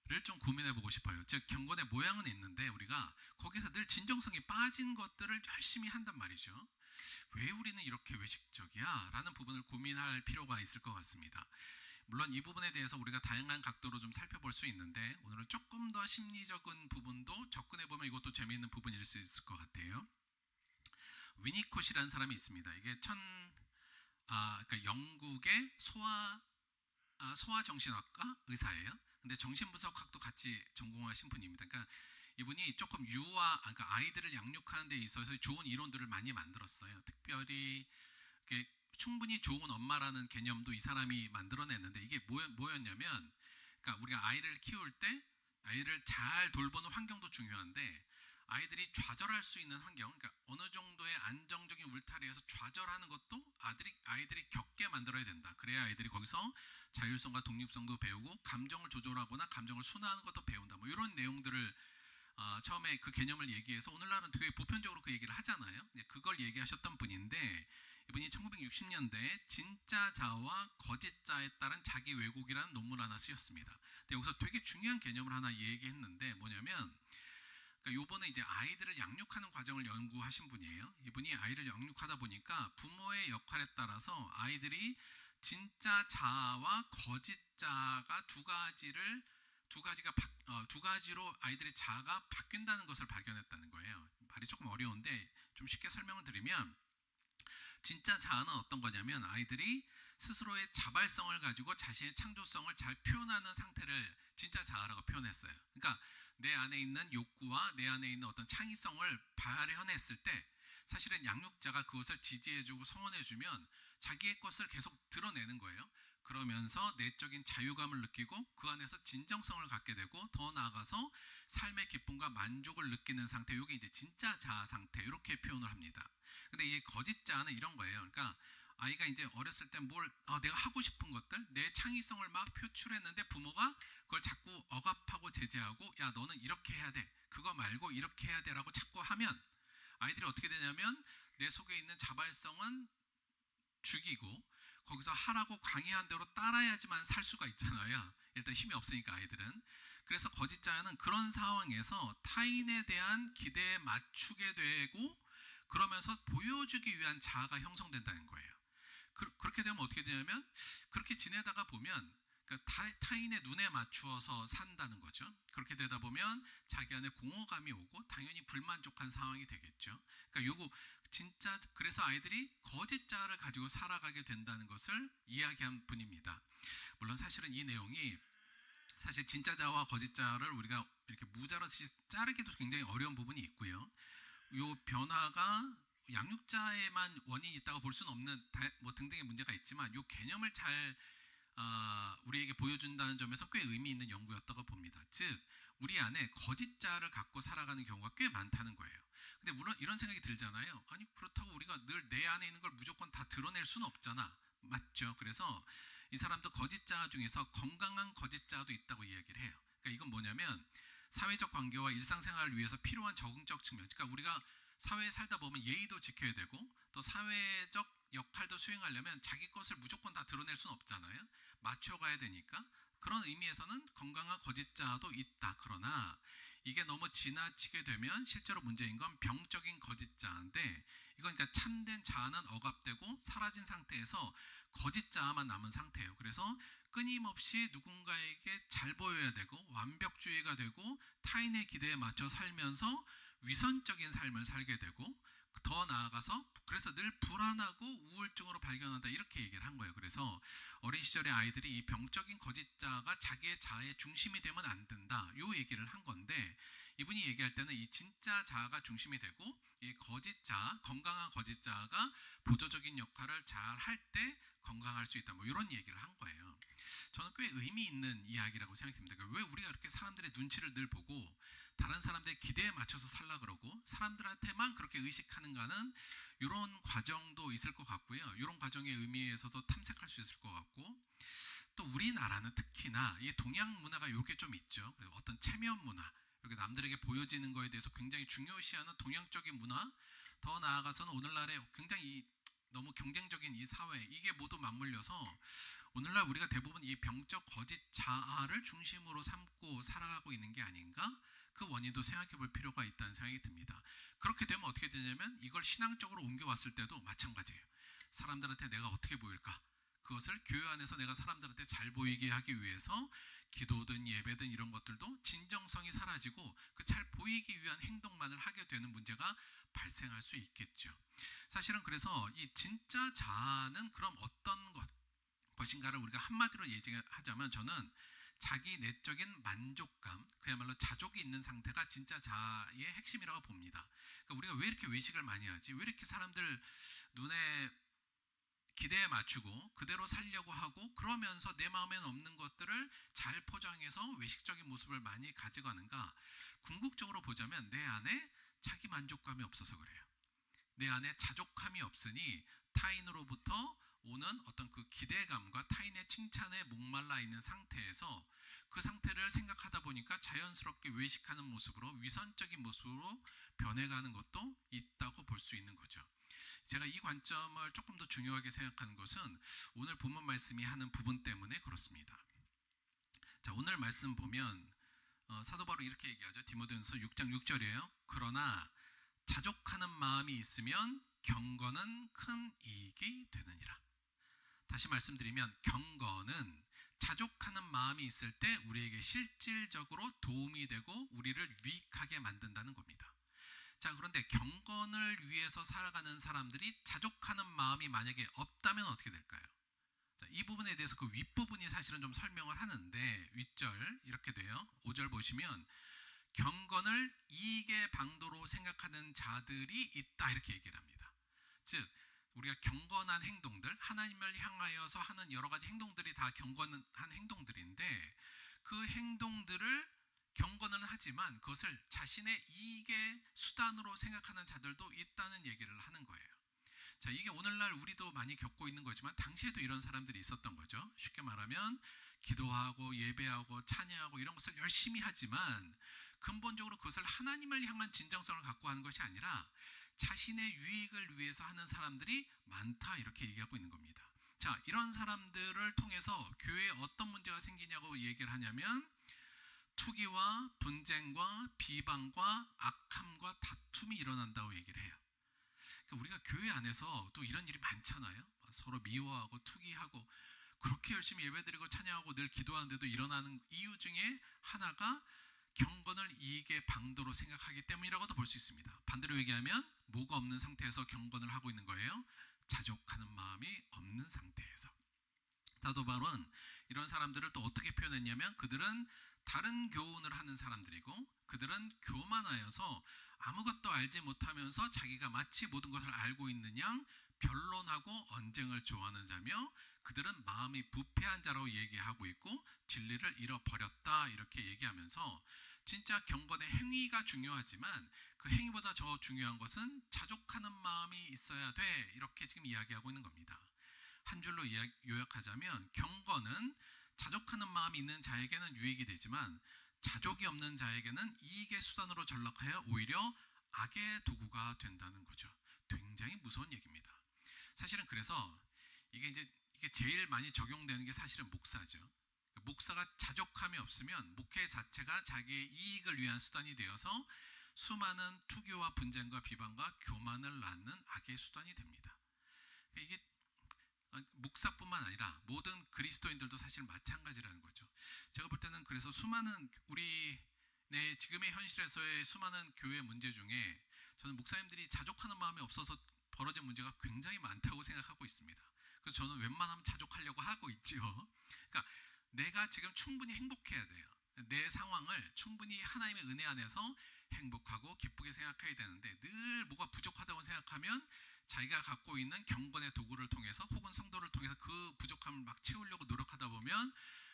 S2: 를 좀 고민해 보고 싶어요. 즉 경건의 모양은 있는데 우리가 거기서 늘 진정성이 빠진 것들을 열심히 한단 말이죠. 왜 우리는 이렇게 외식적이야? 라는 부분을 고민할 필요가 있을 것 같습니다. 물론 이 부분에 대해서 우리가 다양한 각도로 좀 살펴볼 수 있는데, 오늘은 조금 더 심리적인 부분도 접근해보면 이것도 재미있는 부분일 수 있을 것 같아요. 위니콧이라는 사람이 있습니다. 이게 그러니까 영국의 소아정신학과 의사예요. 근데 정신분석학도 같이 전공하신 분입니다. 그러니까 이분이 조금 그러니까 아이들을 양육하는 데 있어서 좋은 이론들을 많이 만들었어요. 특별히 충분히 좋은 엄마라는 개념도 이 사람이 만들어냈는데, 이게 뭐였냐면, 그러니까 우리가 아이를 키울 때 아이를 잘 돌보는 환경도 중요한데, 아이들이 좌절할 수 있는 환경, 그러니까 어느 정도의 안정적인 울타리에서 좌절하는 것도 아이들이 겪게 만들어야 된다. 그래야 아이들이 거기서 자율성과 독립성도 배우고 감정을 조절하거나 감정을 순화하는 것도 배운다. 뭐 이런 내용들을 처음에 그 개념을 얘기해서 오늘날은 되게 보편적으로 그 얘기를 하잖아요. 그걸 얘기하셨던 분인데, 이분이 1960년대에 진짜 자와 거짓 자에 따른 자기 왜곡이라는 논문 하나 쓰셨습니다. 근데 여기서 되게 중요한 개념을 하나 얘기했는데 뭐냐면, 그러니까 요번에 이제 아이들을 양육하는 과정을 연구하신 분이에요. 이분이 아이를 양육하다 보니까 부모의 역할에 따라서 아이들이 진짜 자아와 거짓 자아가 두 가지로 아이들의 자아가 바뀐다는 것을 발견했다는 거예요. 말이 조금 어려운데 좀 쉽게 설명을 드리면, 진짜 자아는 어떤 거냐면 아이들이 스스로의 자발성을 가지고 자신의 창조성을 잘 표현하는 상태를 진짜 자아라고 표현했어요. 그러니까 내 안에 있는 욕구와 내 안에 있는 어떤 창의성을 발현했을 때 사실은 양육자가 그것을 지지해주고 성원해주면 자기의 것을 계속 드러내는 거예요. 그러면서 내적인 자유감을 느끼고 그 안에서 진정성을 갖게 되고 더 나아가서 삶의 기쁨과 만족을 느끼는 상태, 이게 이제 진짜 자아 상태, 이렇게 표현을 합니다. 근데 이게 거짓 자아는 이런 거예요. 그러니까 아이가 이제 어렸을 때 내가 하고 싶은 것들, 내 창의성을 막 표출했는데 부모가 그걸 자꾸 억압하고 제재하고, 야 너는 이렇게 해야 돼, 그거 말고 이렇게 해야 돼라고 자꾸 하면 아이들이 어떻게 되냐면 내 속에 있는 자발성은 죽이고 거기서 하라고 강요한 대로 따라야지만 살 수가 있잖아요. 일단 힘이 없으니까 아이들은. 그래서 거짓 자아는 그런 상황에서 타인에 대한 기대에 맞추게 되고 그러면서 보여주기 위한 자아가 형성된다는 거예요. 그렇게 되면 어떻게 되냐면 그렇게 지내다가 보면 그러니까 타인의 눈에 맞추어서 산다는 거죠. 그렇게 되다 보면 자기 안에 공허감이 오고 당연히 불만족한 상황이 되겠죠. 그러니까 요거 진짜, 그래서 아이들이 거짓 자아를 가지고 살아가게 된다는 것을 이야기한 분입니다. 물론 사실은 이 내용이 사실 진짜 자아와 거짓 자아를 우리가 이렇게 무자로 자르기도 굉장히 어려운 부분이 있고요. 요 변화가 양육자에만 원인이 있다고 볼 수는 없는 뭐 등등의 문제가 있지만 요 개념을 잘 우리에게 보여준다는 점에서 꽤 의미 있는 연구였다고 봅니다. 즉 우리 안에 거짓 자아를 갖고 살아가는 경우가 꽤 많다는 거예요. 근데 물론 이런 생각이 들잖아요. 아니 그렇다고 우리가 늘 내 안에 있는 걸 무조건 다 드러낼 수는 없잖아. 맞죠? 그래서 이 사람도 거짓 자아 중에서 건강한 거짓 자아도 있다고 이야기를 해요. 그러니까 이건 뭐냐면 사회적 관계와 일상생활을 위해서 필요한 적응적 측면, 그러니까 우리가 사회에 살다 보면 예의도 지켜야 되고 또 사회적 역할도 수행하려면 자기 것을 무조건 다 드러낼 수는 없잖아요. 맞춰가야 되니까. 그런 의미에서는 건강한 거짓 자아도 있다. 그러나 이게 너무 지나치게 되면 실제로 문제인 건 병적인 거짓 자아인데, 이건 그러니까 참된 자아는 억압되고 사라진 상태에서 거짓 자아만 남은 상태예요. 그래서 끊임없이 누군가에게 잘 보여야 되고 완벽주의가 되고 타인의 기대에 맞춰 살면서 위선적인 삶을 살게 되고 더 나아가서 그래서 늘 불안하고 우울증으로 발견한다, 이렇게 얘기를 한 거예요. 그래서 어린 시절의 아이들이 이 병적인 거짓자가 자기의 자아의 중심이 되면 안 된다, 요 얘기를 한 건데, 이분이 얘기할 때는 이 진짜 자아가 중심이 되고 이 거짓자, 건강한 거짓자가 보조적인 역할을 잘 할 때 건강할 수 있다, 뭐 이런 얘기를 한 거예요. 저는 꽤 의미 있는 이야기라고 생각이 듭니다. 왜 우리가 이렇게 사람들의 눈치를 늘 보고 다른 사람들의 기대에 맞춰서 살라 그러고 사람들한테만 그렇게 의식하는가는, 이런 과정도 있을 것 같고요. 이런 과정의 의미에서도 탐색할 수 있을 것 같고, 또 우리나라는 특히나 이 동양 문화가 요게 좀 있죠. 그리고 어떤 체면 문화, 이렇게 남들에게 보여지는 거에 대해서 굉장히 중요시하는 동양적인 문화, 더 나아가서는 오늘날에 굉장히 너무 경쟁적인 이 사회, 이게 모두 맞물려서 오늘날 우리가 대부분 이 병적 거짓 자아를 중심으로 삼고 살아가고 있는 게 아닌가, 그 원인도 생각해 볼 필요가 있다는 생각이 듭니다. 그렇게 되면 어떻게 되냐면 이걸 신앙적으로 옮겨왔을 때도 마찬가지예요. 사람들한테 내가 어떻게 보일까, 그것을 교회 안에서 내가 사람들한테 잘 보이게 하기 위해서 기도든 예배든 이런 것들도 진정성이 사라지고 그 잘 보이기 위한 행동만을 하게 되는 문제가 발생할 수 있겠죠. 사실은 그래서 이 진짜 자아는 그럼 어떤 것인가를 우리가 한마디로 얘기하자면, 저는 자기 내적인 만족감, 그야말로 자족이 있는 상태가 진짜 자아의 핵심이라고 봅니다. 그러니까 우리가 왜 이렇게 외식을 많이 하지? 왜 이렇게 사람들 눈에 기대에 맞추고 그대로 살려고 하고 그러면서 내 마음에는 없는 것들을 잘 포장해서 외식적인 모습을 많이 가져가는가? 궁극적으로 보자면 내 안에 자기 만족감이 없어서 그래요. 내 안에 자족함이 없으니 타인으로부터 오는 어떤 그 기대감과 타인의 칭찬에 목말라 있는 상태에서 그 상태를 생각하다 보니까 자연스럽게 외식하는 모습으로, 위선적인 모습으로 변해가는 것도 있다고 볼 수 있는 거죠. 제가 이 관점을 조금 더 중요하게 생각하는 것은 오늘 본문 말씀이 하는 부분 때문에 그렇습니다. 자, 오늘 말씀 보면 사도 바울은 이렇게 얘기하죠. 디모데전서 6장 6절이에요. 그러나 자족하는 마음이 있으면 경건은 큰 이익이 되느니라. 다시 말씀드리면 경건은 자족하는 마음이 있을 때 우리에게 실질적으로 도움이 되고 우리를 유익하게 만든다는 겁니다. 자, 그런데 경건을 위해서 살아가는 사람들이 자족하는 마음이 만약에 없다면 어떻게 될까요? 자, 이 부분에 대해서 그 윗부분이 사실은 좀 설명을 하는데, 윗절 이렇게 돼요. 5절 보시면 경건을 이익의 방도로 생각하는 자들이 있다 이렇게 얘기를 합니다. 즉 우리가 경건한 행동들, 하나님을 향하여서 하는 여러 가지 행동들이 다 경건한 행동들인데 그 행동들을 경건은 하지만 그것을 자신의 이익의 수단으로 생각하는 자들도 있다는 얘기를 하는 거예요. 자, 이게 오늘날 우리도 많이 겪고 있는 거지만 당시에도 이런 사람들이 있었던 거죠. 쉽게 말하면 기도하고 예배하고 찬양하고 이런 것을 열심히 하지만 근본적으로 그것을 하나님을 향한 진정성을 갖고 하는 것이 아니라 자신의 유익을 위해서 하는 사람들이 많다 이렇게 얘기하고 있는 겁니다. 자, 이런 사람들을 통해서 교회에 어떤 문제가 생기냐고 얘기를 하냐면 투기와 분쟁과 비방과 악함과 다툼이 일어난다고 얘기를 해요. 그러니까 우리가 교회 안에서 또 이런 일이 많잖아요. 서로 미워하고 투기하고 그렇게 열심히 예배드리고 찬양하고 늘 기도하는데도 일어나는 이유 중에 하나가 경건을 이익의 방도로 생각하기 때문이라고도 볼 수 있습니다. 반대로 얘기하면 뭐가 없는 상태에서 경건을 하고 있는 거예요? 자족하는 마음이 없는 상태에서. 사도 바울은 이런 사람들을 또 어떻게 표현했냐면 그들은 다른 교훈을 하는 사람들이고 그들은 교만하여서 아무것도 알지 못하면서 자기가 마치 모든 것을 알고 있는 양 변론하고 언쟁을 좋아하는 자며 그들은 마음이 부패한 자라고 얘기하고 있고 진리를 잃어버렸다 이렇게 얘기하면서 진짜 경건의 행위가 중요하지만 그 행위보다 더 중요한 것은 자족하는 마음이 있어야 돼 이렇게 지금 이야기하고 있는 겁니다. 한 줄로 요약하자면 경건은 자족하는 마음이 있는 자에게는 유익이 되지만 자족이 없는 자에게는 이익의 수단으로 전락하여 오히려 악의 도구가 된다는 거죠. 굉장히 무서운 얘기입니다. 사실은 그래서 이게 제일 많이 적용되는 게 사실은 목사죠. 목사가 자족함이 없으면 목회 자체가 자기의 이익을 위한 수단이 되어서 수많은 투교와 분쟁과 비방과 교만을 낳는 악의 수단이 됩니다. 이게 목사뿐만 아니라 모든 그리스도인들도 사실 마찬가지라는 거죠. 제가 볼 때는 그래서 수많은 우리 지금의 현실에서의 수많은 교회 문제 중에 저는 목사님들이 자족하는 마음이 없어서 벌어진 문제가 굉장히 많다고 생각하고 있습니다. 그래서 저는 웬만하면 자족하려고 하고 있죠. 그러니까 내가 지금 충분히 행복해야 돼요. 내 상황을 충분히 하나님의 은혜 안에서 행복하고 기쁘게 생각해야 되는데 늘 뭐가 부족하다고 생각하면 자기가 갖고 있는 경건의 도구를 통해서 혹은 성도를 통해서 그 부족함을 막 채우려고 노력하다 보면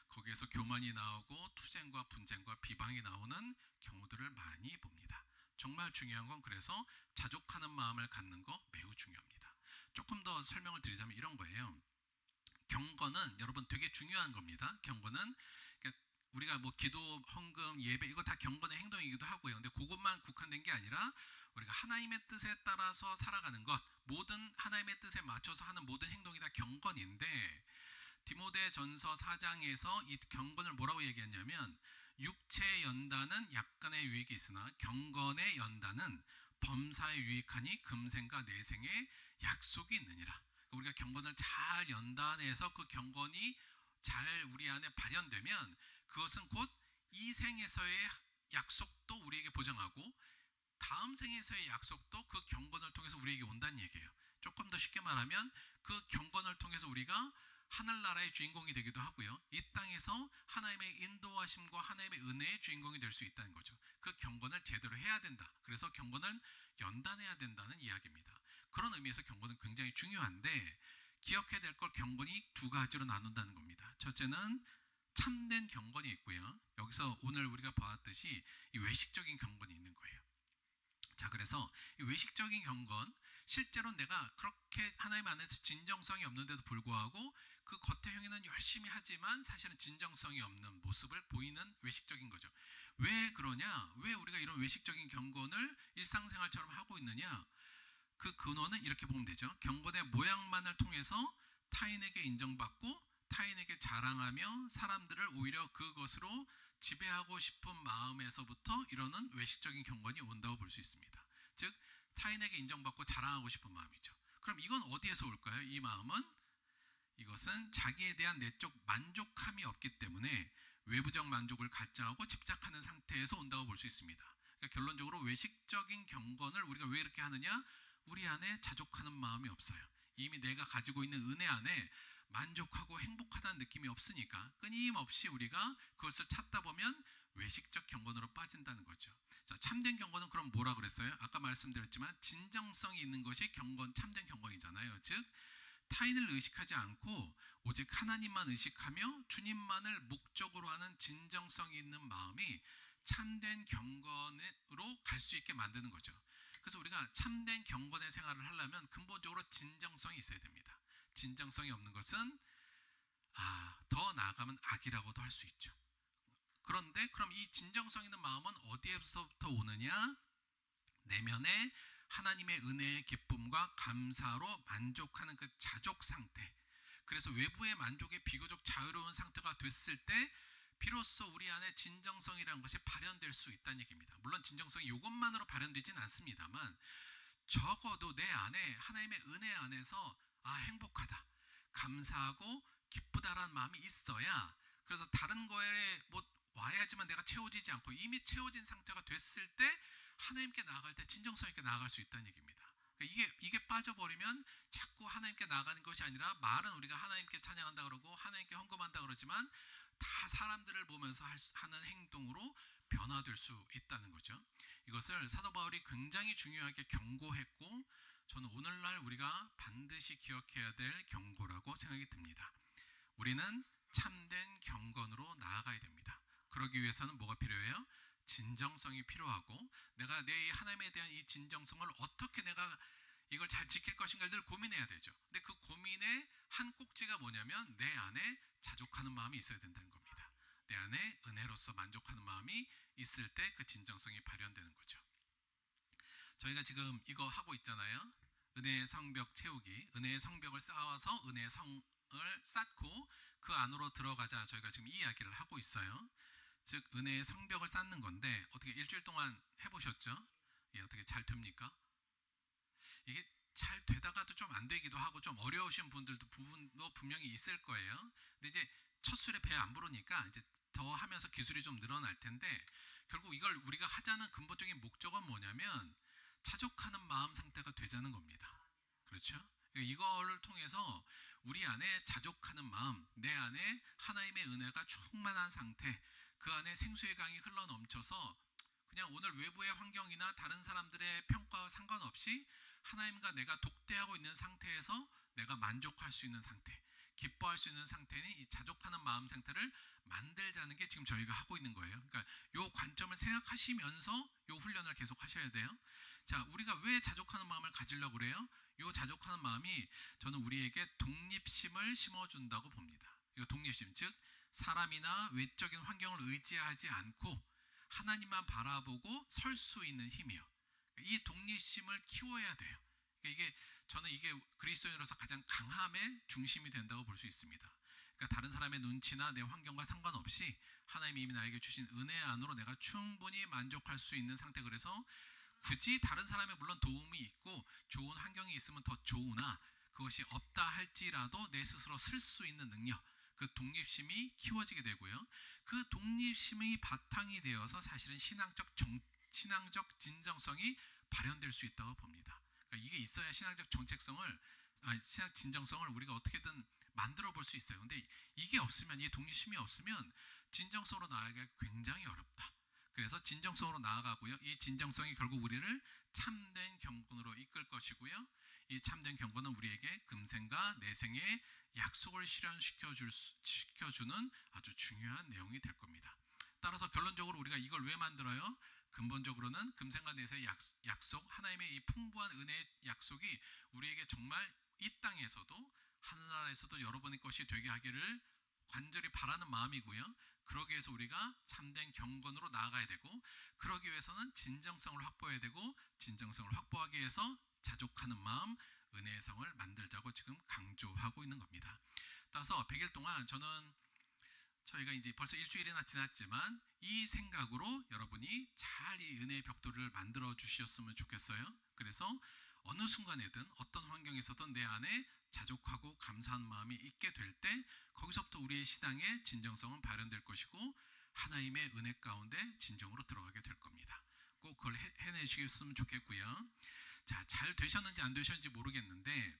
S2: 거기에서 교만이 나오고 투쟁과 분쟁과 비방이 나오는 경우들을 많이 봅니다. 정말 중요한 건 그래서 자족하는 마음을 갖는 거 매우 중요합니다. 조금 더 설명을 드리자면 이런 거예요. 경건은 여러분 되게 중요한 겁니다. 경건은 우리가 뭐 기도, 헌금, 예배 이거 다 경건의 행동이기도 하고요. 근데 그것만 국한된 게 아니라 우리가 하나님의 뜻에 따라서 살아가는 것, 모든 하나님의 뜻에 맞춰서 하는 모든 행동이 다 경건인데 디모데전서 4장에서 이 경건을 뭐라고 얘기했냐면 육체의 연단은 약간의 유익이 있으나 경건의 연단은 범사에 유익하니 금생과 내생에 약속이 있느니라. 우리가 경건을 잘 연단해서 그 경건이 잘 우리 안에 발현되면 그것은 곧 이 생에서의 약속도 우리에게 보장하고 다음 생에서의 약속도 그 경건을 통해서 우리에게 온다는 얘기예요. 조금 더 쉽게 말하면 그 경건을 통해서 우리가 하늘나라의 주인공이 되기도 하고요. 이 땅에서 하나님의 인도하심과 하나님의 은혜의 주인공이 될 수 있다는 거죠. 그 경건을 제대로 해야 된다. 그래서 경건을 연단해야 된다는 이야기입니다. 그런 의미에서 경건은 굉장히 중요한데 기억해야 될 걸 경건이 두 가지로 나눈다는 겁니다. 첫째는 참된 경건이 있고요. 여기서 오늘 우리가 봤듯이 이 외식적인 경건이 있는 거예요. 자, 그래서 이 외식적인 경건, 실제로 내가 그렇게 하나님 안에서 진정성이 없는데도 불구하고 그 겉의 행위는 열심히 하지만 사실은 진정성이 없는 모습을 보이는 외식적인 거죠. 왜 그러냐? 왜 우리가 이런 외식적인 경건을 일상생활처럼 하고 있느냐? 그 근원은 이렇게 보면 되죠. 경건의 모양만을 통해서 타인에게 인정받고 타인에게 자랑하며 사람들을 오히려 그것으로 지배하고 싶은 마음에서부터 이러는 외식적인 경건이 온다고 볼 수 있습니다. 즉 타인에게 인정받고 자랑하고 싶은 마음이죠. 그럼 이건 어디에서 올까요? 이 마음은 이것은 자기에 대한 내적 만족함이 없기 때문에 외부적 만족을 갖자하고 집착하는 상태에서 온다고 볼 수 있습니다. 그러니까 결론적으로 외식적인 경건을 우리가 왜 이렇게 하느냐? 우리 안에 자족하는 마음이 없어요. 이미 내가 가지고 있는 은혜 안에 만족하고 행복하다는 느낌이 없으니까 끊임없이 우리가 그것을 찾다 보면 외식적 경건으로 빠진다는 거죠. 자, 참된 경건은 그럼 뭐라 그랬어요? 아까 말씀드렸지만 진정성이 있는 것이 경건, 참된 경건이잖아요. 즉 타인을 의식하지 않고 오직 하나님만 의식하며 주님만을 목적으로 하는 진정성이 있는 마음이 참된 경건으로 갈 수 있게 만드는 거죠. 그래서 우리가 참된 경건의 생활을 하려면 근본적으로 진정성이 있어야 됩니다. 진정성이 없는 것은 더 나아가면 악이라고도 할 수 있죠. 그런데 그럼 이 진정성 있는 마음은 어디에서부터 오느냐? 내면에 하나님의 은혜의 기쁨과 감사로 만족하는 그 자족 상태. 그래서 외부의 만족이 비교적 자유로운 상태가 됐을 때 비로소 우리 안에 진정성이라는 것이 발현될 수 있다는 얘기입니다. 물론 진정성이 이것만으로 발현되진 않습니다만 적어도 내 안에 하나님의 은혜 안에서 행복하다, 감사하고 기쁘다라는 마음이 있어야, 그래서 다른 거에 뭐 와야지만 내가 채워지지 않고 이미 채워진 상태가 됐을 때 하나님께 나아갈 때 진정성 있게 나아갈 수 있다는 얘기입니다. 그러니까 이게 빠져버리면 자꾸 하나님께 나아가는 것이 아니라, 말은 우리가 하나님께 찬양한다 그러고 하나님께 헌금한다 그러지만 다 사람들을 보면서 하는 행동으로 변화될 수 있다는 거죠. 이것을 사도 바울이 굉장히 중요하게 경고했고, 저는 오늘날 우리가 반드시 기억해야 될 경고라고 생각이 듭니다. 우리는 참된 경건으로 나아가야 됩니다. 그러기 위해서는 뭐가 필요해요? 진정성이 필요하고, 내가 내 하나님에 대한 이 진정성을 어떻게 내가 이걸 잘 지킬 것인가를 늘 고민해야 되죠. 근데 그 고민의 한 꼭지가 뭐냐면 내 안에 자족하는 마음이 있어야 된다는 겁니다. 내 안에 은혜로서 만족하는 마음이 있을 때 그 진정성이 발현되는 거죠. 저희가 지금 이거 하고 있잖아요. 은혜의 성벽 채우기. 은혜의 성벽을 쌓아서 은혜의 성을 쌓고 그 안으로 들어가자, 저희가 지금 이 이야기를 하고 있어요. 즉 은혜의 성벽을 쌓는 건데, 어떻게 일주일 동안 해보셨죠? 어떻게 잘 됩니까? 이게 잘 되다가도 좀 안 되기도 하고 좀 어려우신 부분도 분명히 있을 거예요. 근데 이제 첫 술에 배 안 부르니까 이제 더 하면서 기술이 좀 늘어날 텐데, 결국 이걸 우리가 하자는 근본적인 목적은 뭐냐면 자족하는 마음 상태가 되자는 겁니다. 그렇죠? 이거를 통해서 우리 안에 자족하는 마음, 내 안에 하나님의 은혜가 충만한 상태, 그 안에 생수의 강이 흘러넘쳐서 그냥 오늘 외부의 환경이나 다른 사람들의 평가와 상관없이 하나님과 내가 독대하고 있는 상태에서 내가 만족할 수 있는 상태, 기뻐할 수 있는 상태는 이 자족하는 마음 상태를 만들자는 게 지금 저희가 하고 있는 거예요. 그러니까 이 관점을 생각하시면서 이 훈련을 계속 하셔야 돼요. 자, 우리가 왜 자족하는 마음을 가지려고 그래요? 이 자족하는 마음이 저는 우리에게 독립심을 심어준다고 봅니다. 이 독립심, 즉 사람이나 외적인 환경을 의지하지 않고 하나님만 바라보고 설 수 있는 힘이요. 이 독립심을 키워야 돼요. 이게 저는 이게 그리스도인으로서 가장 강함의 중심이 된다고 볼 수 있습니다. 그러니까 다른 사람의 눈치나 내 환경과 상관없이 하나님이 이미 나에게 주신 은혜 안으로 내가 충분히 만족할 수 있는 상태. 그래서 굳이 다른 사람의 물론 도움이 있고 좋은 환경이 있으면 더 좋으나 그것이 없다 할지라도 내 스스로 쓸 수 있는 능력, 그 독립심이 키워지게 되고요. 그 독립심이 바탕이 되어서 사실은 신앙적 진정성이 발현될 수 있다고 봅니다. 그러니까 이게 있어야 신앙적 신앙 진정성을 우리가 어떻게든 만들어 볼 수 있어요. 근데 이게 없으면, 이 독립심이 없으면 진정성으로 나아가기가 굉장히 어렵다. 그래서 진정성으로 나아가고요. 이 진정성이 결국 우리를 참된 경건으로 이끌 것이고요. 이 참된 경건은 우리에게 금생과 내생의 약속을 실현시켜주는 아주 중요한 내용이 될 겁니다. 따라서 결론적으로 우리가 이걸 왜 만들어요? 근본적으로는 금생과 내생의 약속, 하나님의 이 풍부한 은혜의 약속이 우리에게 정말 이 땅에서도 하늘나라에서도 여러분의 것이 되게 하기를 간절히 바라는 마음이고요. 그러기 위해서 우리가 참된 경건으로 나아가야 되고, 그러기 위해서는 진정성을 확보해야 되고, 진정성을 확보하기 위해서 자족하는 마음, 은혜의 성을 만들자고 지금 강조하고 있는 겁니다. 따라서 100일 동안 저희가 이제 벌써 일주일이나 지났지만 이 생각으로 여러분이 잘 이 은혜의 벽돌을 만들어 주셨으면 좋겠어요. 그래서 어느 순간에든 어떤 환경에서든 내 안에 자족하고 감사한 마음이 있게 될 때 거기서부터 우리의 신앙의 진정성은 발현될 것이고 하나님의 은혜 가운데 진정으로 들어가게 될 겁니다. 꼭 그걸 해내시겠으면 좋겠고요. 자, 잘 되셨는지 안 되셨는지 모르겠는데,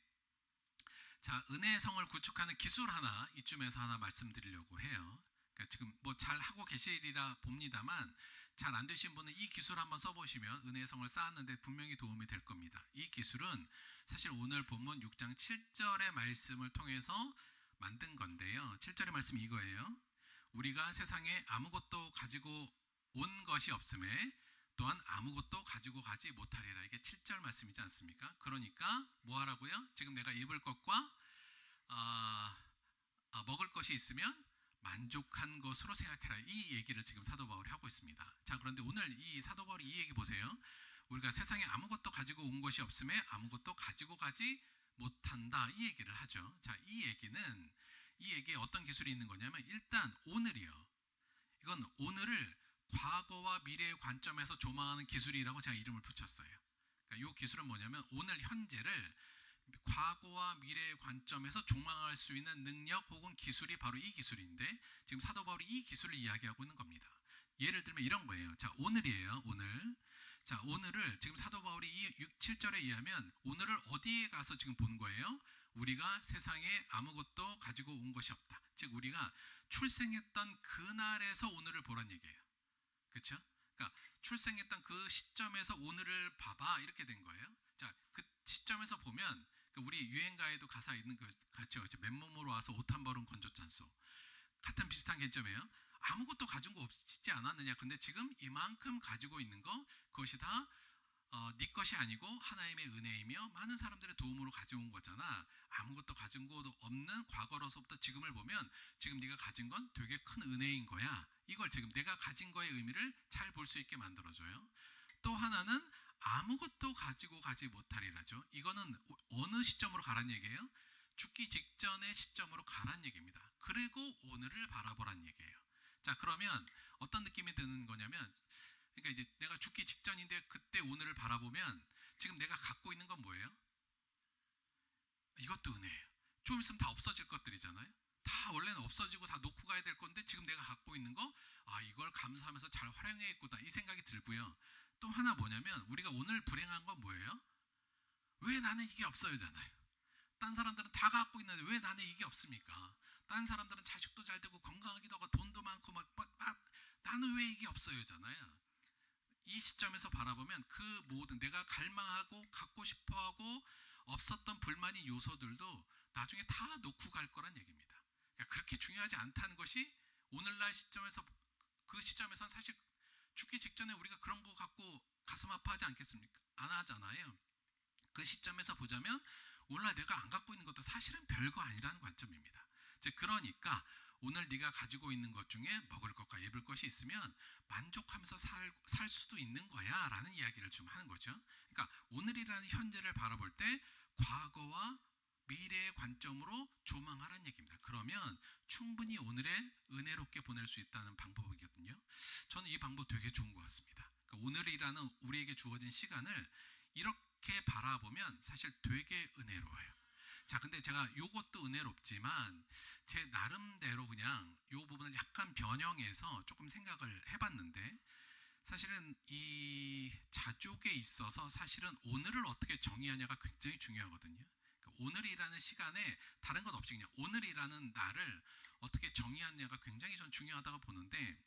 S2: 자, 은혜의 성을 구축하는 기술 하나 이쯤에서 하나 말씀드리려고 해요. 그러니까 지금 뭐 잘 하고 계시리라 봅니다만 잘 안 되신 분은 이 기술 한번 써보시면 은혜의 성을 쌓았는데 분명히 도움이 될 겁니다. 이 기술은 사실 오늘 본문 6장 7절의 말씀을 통해서 만든 건데요. 7절의 말씀이 이거예요. 우리가 세상에 아무것도 가지고 온 것이 없음에 또한 아무것도 가지고 가지 못하리라. 이게 7절 말씀이지 않습니까? 그러니까 뭐 하라고요? 지금 내가 입을 것과 먹을 것이 있으면 만족한 것으로 생각해라. 이 얘기를 지금 사도 바울이 하고 있습니다. 자, 그런데 오늘 이 사도 바울이 이 얘기 보세요. 우리가 세상에 아무것도 가지고 온 것이 없음에 아무것도 가지고 가지 못한다. 이 얘기를 하죠. 자, 이 얘기에 어떤 기술이 있는 거냐면 일단 오늘이요. 이건 오늘을 과거와 미래의 관점에서 조망하는 기술이라고 제가 이름을 붙였어요. 그러니까 이 기술은 뭐냐면 오늘 현재를 과거와 미래의 관점에서 조망할 수 있는 능력 혹은 기술이 바로 이 기술인데 지금 사도 바울이 이 기술을 이야기하고 있는 겁니다. 예를 들면 이런 거예요. 자, 오늘이에요. 오늘. 자, 오늘을 지금 사도 바울이 이 7절에 의하면 오늘을 어디에 가서 지금 본 거예요? 우리가 세상에 아무것도 가지고 온 것이 없다. 즉 우리가 출생했던 그날에서 오늘을 보란 얘기예요. 그렇죠? 그러니까 출생했던 그 시점에서 오늘을 봐봐 이렇게 된 거예요. 자, 그 시점에서 보면 우리 유행가에도 가사 있는 것 같죠. 맨몸으로 와서 옷 한 벌은 건졌잖소. 같은 비슷한 개념이에요. 아무것도 가진 거 없지 않았느냐. 근데 지금 이만큼 가지고 있는 거 그것이 다 네 것이 아니고 하나님의 은혜이며 많은 사람들의 도움으로 가져온 거잖아. 아무것도 가진 거 없는 과거로서부터 지금을 보면 지금 네가 가진 건 되게 큰 은혜인 거야. 이걸 지금 내가 가진 거의 의미를 잘 볼 수 있게 만들어줘요. 또 하나는 아무것도 가지고 가지 못하리라죠. 이거는 어느 시점으로 가란 얘기예요? 죽기 직전의 시점으로 가란 얘기입니다. 그리고 오늘을 바라보란 얘기예요. 자, 그러면 어떤 느낌이 드는 거냐면 그러니까 이제 내가 죽기 직전인데 그때 오늘을 바라보면 지금 내가 갖고 있는 건 뭐예요? 이것도 은혜예요. 좀 있으면 다 없어질 것들이잖아요. 다 원래는 없어지고 다 놓고 가야 될 건데 지금 내가 갖고 있는 거 이걸 감사하면서 잘 활용해야겠구나 이 생각이 들고요. 또 하나 뭐냐면 우리가 오늘 불행한 건 뭐예요? 왜 나는 이게 없어요잖아요. 딴 사람들은 다 갖고 있는데 왜 나는 이게 없습니까? 딴 사람들은 자식도 잘 되고 건강하기도 하고 돈도 많고 막 나는 왜 이게 없어요잖아요. 이 시점에서 바라보면 그 모든 내가 갈망하고 갖고 싶어하고 없었던 불만의 요소들도 나중에 다 놓고 갈 거란 얘기입니다. 그러니까 그렇게 중요하지 않다는 것이 오늘날 시점에서 그 시점에선 사실 죽기 직전에 우리가 그런 거 갖고 가슴 아파하지 않겠습니까? 안 하잖아요. 그 시점에서 보자면 오늘날 내가 안 갖고 있는 것도 사실은 별거 아니라는 관점입니다. 즉 그러니까 오늘 네가 가지고 있는 것 중에 먹을 것과 입을 것이 있으면 만족하면서 살 수도 있는 거야 라는 이야기를 좀 하는 거죠. 그러니까 오늘이라는 현재를 바라볼 때 과거와 미래의 관점으로 조망하라는 얘기입니다. 그러면 충분히 오늘에 은혜롭게 보낼 수 있다는 방법이거든요. 저는 이 방법 되게 좋은 것 같습니다. 그러니까 오늘이라는 우리에게 주어진 시간을 이렇게 바라보면 사실 되게 은혜로워요. 자, 근데 제가 이것도 은혜롭지만 제 나름대로 그냥 이 부분을 약간 변형해서 조금 생각을 해봤는데 사실은 이 자족에 있어서 사실은 오늘을 어떻게 정의하냐가 굉장히 중요하거든요. 그러니까 오늘이라는 시간에 다른 것 없이 그냥 오늘이라는 날을 어떻게 정의하냐가 굉장히 전 중요하다고 보는데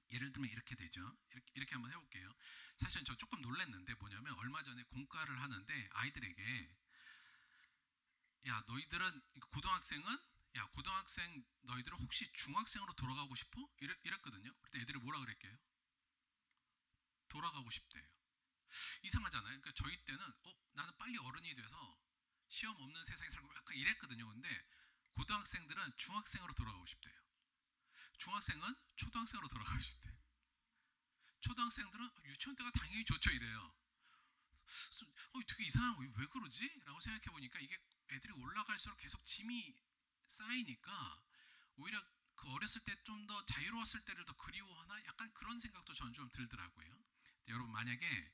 S2: 예를 들면 이렇게 되죠. 이렇게 한번 해볼게요. 사실 저 조금 놀랐는데 뭐냐면 얼마 전에 공과를 하는데 아이들에게 야 너희들은 고등학생은 고등학생 너희들은 혹시 중학생으로 돌아가고 싶어? 이랬거든요. 그때 애들이 뭐라 그랬게요? 돌아가고 싶대요. 이상하잖아요. 그러니까 저희 때는 나는 빨리 어른이 돼서 시험 없는 세상에 살고 약간 이랬거든요. 근데 고등학생들은 중학생으로 돌아가고 싶대요. 중학생은 초등학생으로 돌아가고 싶대요. 초등학생들은 유치원 때가 당연히 좋죠 이래요. 되게 이상하고 왜 그러지? 라고 생각해 보니까 이게 애들이 올라갈수록 계속 짐이 쌓이니까 오히려 그 어렸을 때 좀 더 자유로웠을 때를 더 그리워하나? 약간 그런 생각도 저는 좀 들더라고요. 여러분 만약에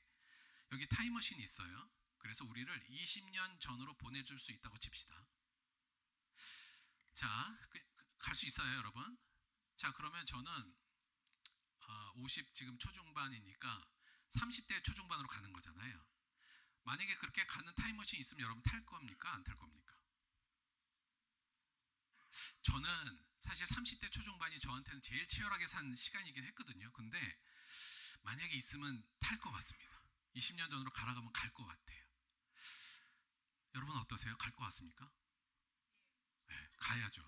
S2: 여기 타임머신이 있어요. 그래서 우리를 20년 전으로 보내줄 수 있다고 칩시다. 자, 갈 수 있어요 여러분? 자, 그러면 저는 50 지금 초중반이니까 30대 초중반으로 가는 거잖아요. 만약에 그렇게 가는 타임머신이 있으면 여러분 탈 겁니까? 안 탈 겁니까? 저는 사실 30대 초중반이 저한테는 제일 치열하게 산 시간이긴 했거든요. 근데 만약에 있으면 탈 것 같습니다. 20년 전으로 가라가면 갈 것 같아요. 여러분 어떠세요? 갈 것 같습니까? 네, 가야죠.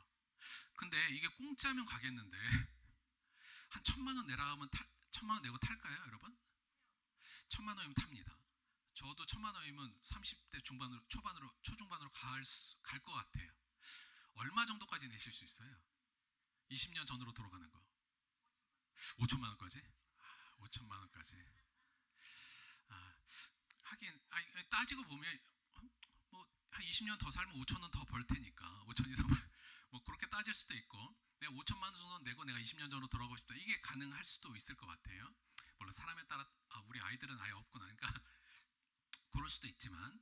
S2: 근데 이게 공짜면 가겠는데 한 1,000만 원 내라가면 1,000만 원 내고 탈까요, 여러분? 1,000만 원이면 탑니다. 저도 1,000만 원이면 30대 중반으로 초중반으로 갈 것 같아요. 얼마 정도까지 내실 수 있어요? 20년 전으로 돌아가는 거. 5천만 원까지? 5천만 원까지. 하긴 따지고 보면 뭐 한 20년 더 살면 5천 원 더 벌 테니까 5천 이상 뭐 그렇게 따질 수도 있고 내가 5천만 원 정도 내고 내가 20년 전으로 돌아가고 싶다. 이게 가능할 수도 있을 것 같아요. 물론 사람에 따라 우리 아이들은 아예 없구나. 그러니까 그럴 수도 있지만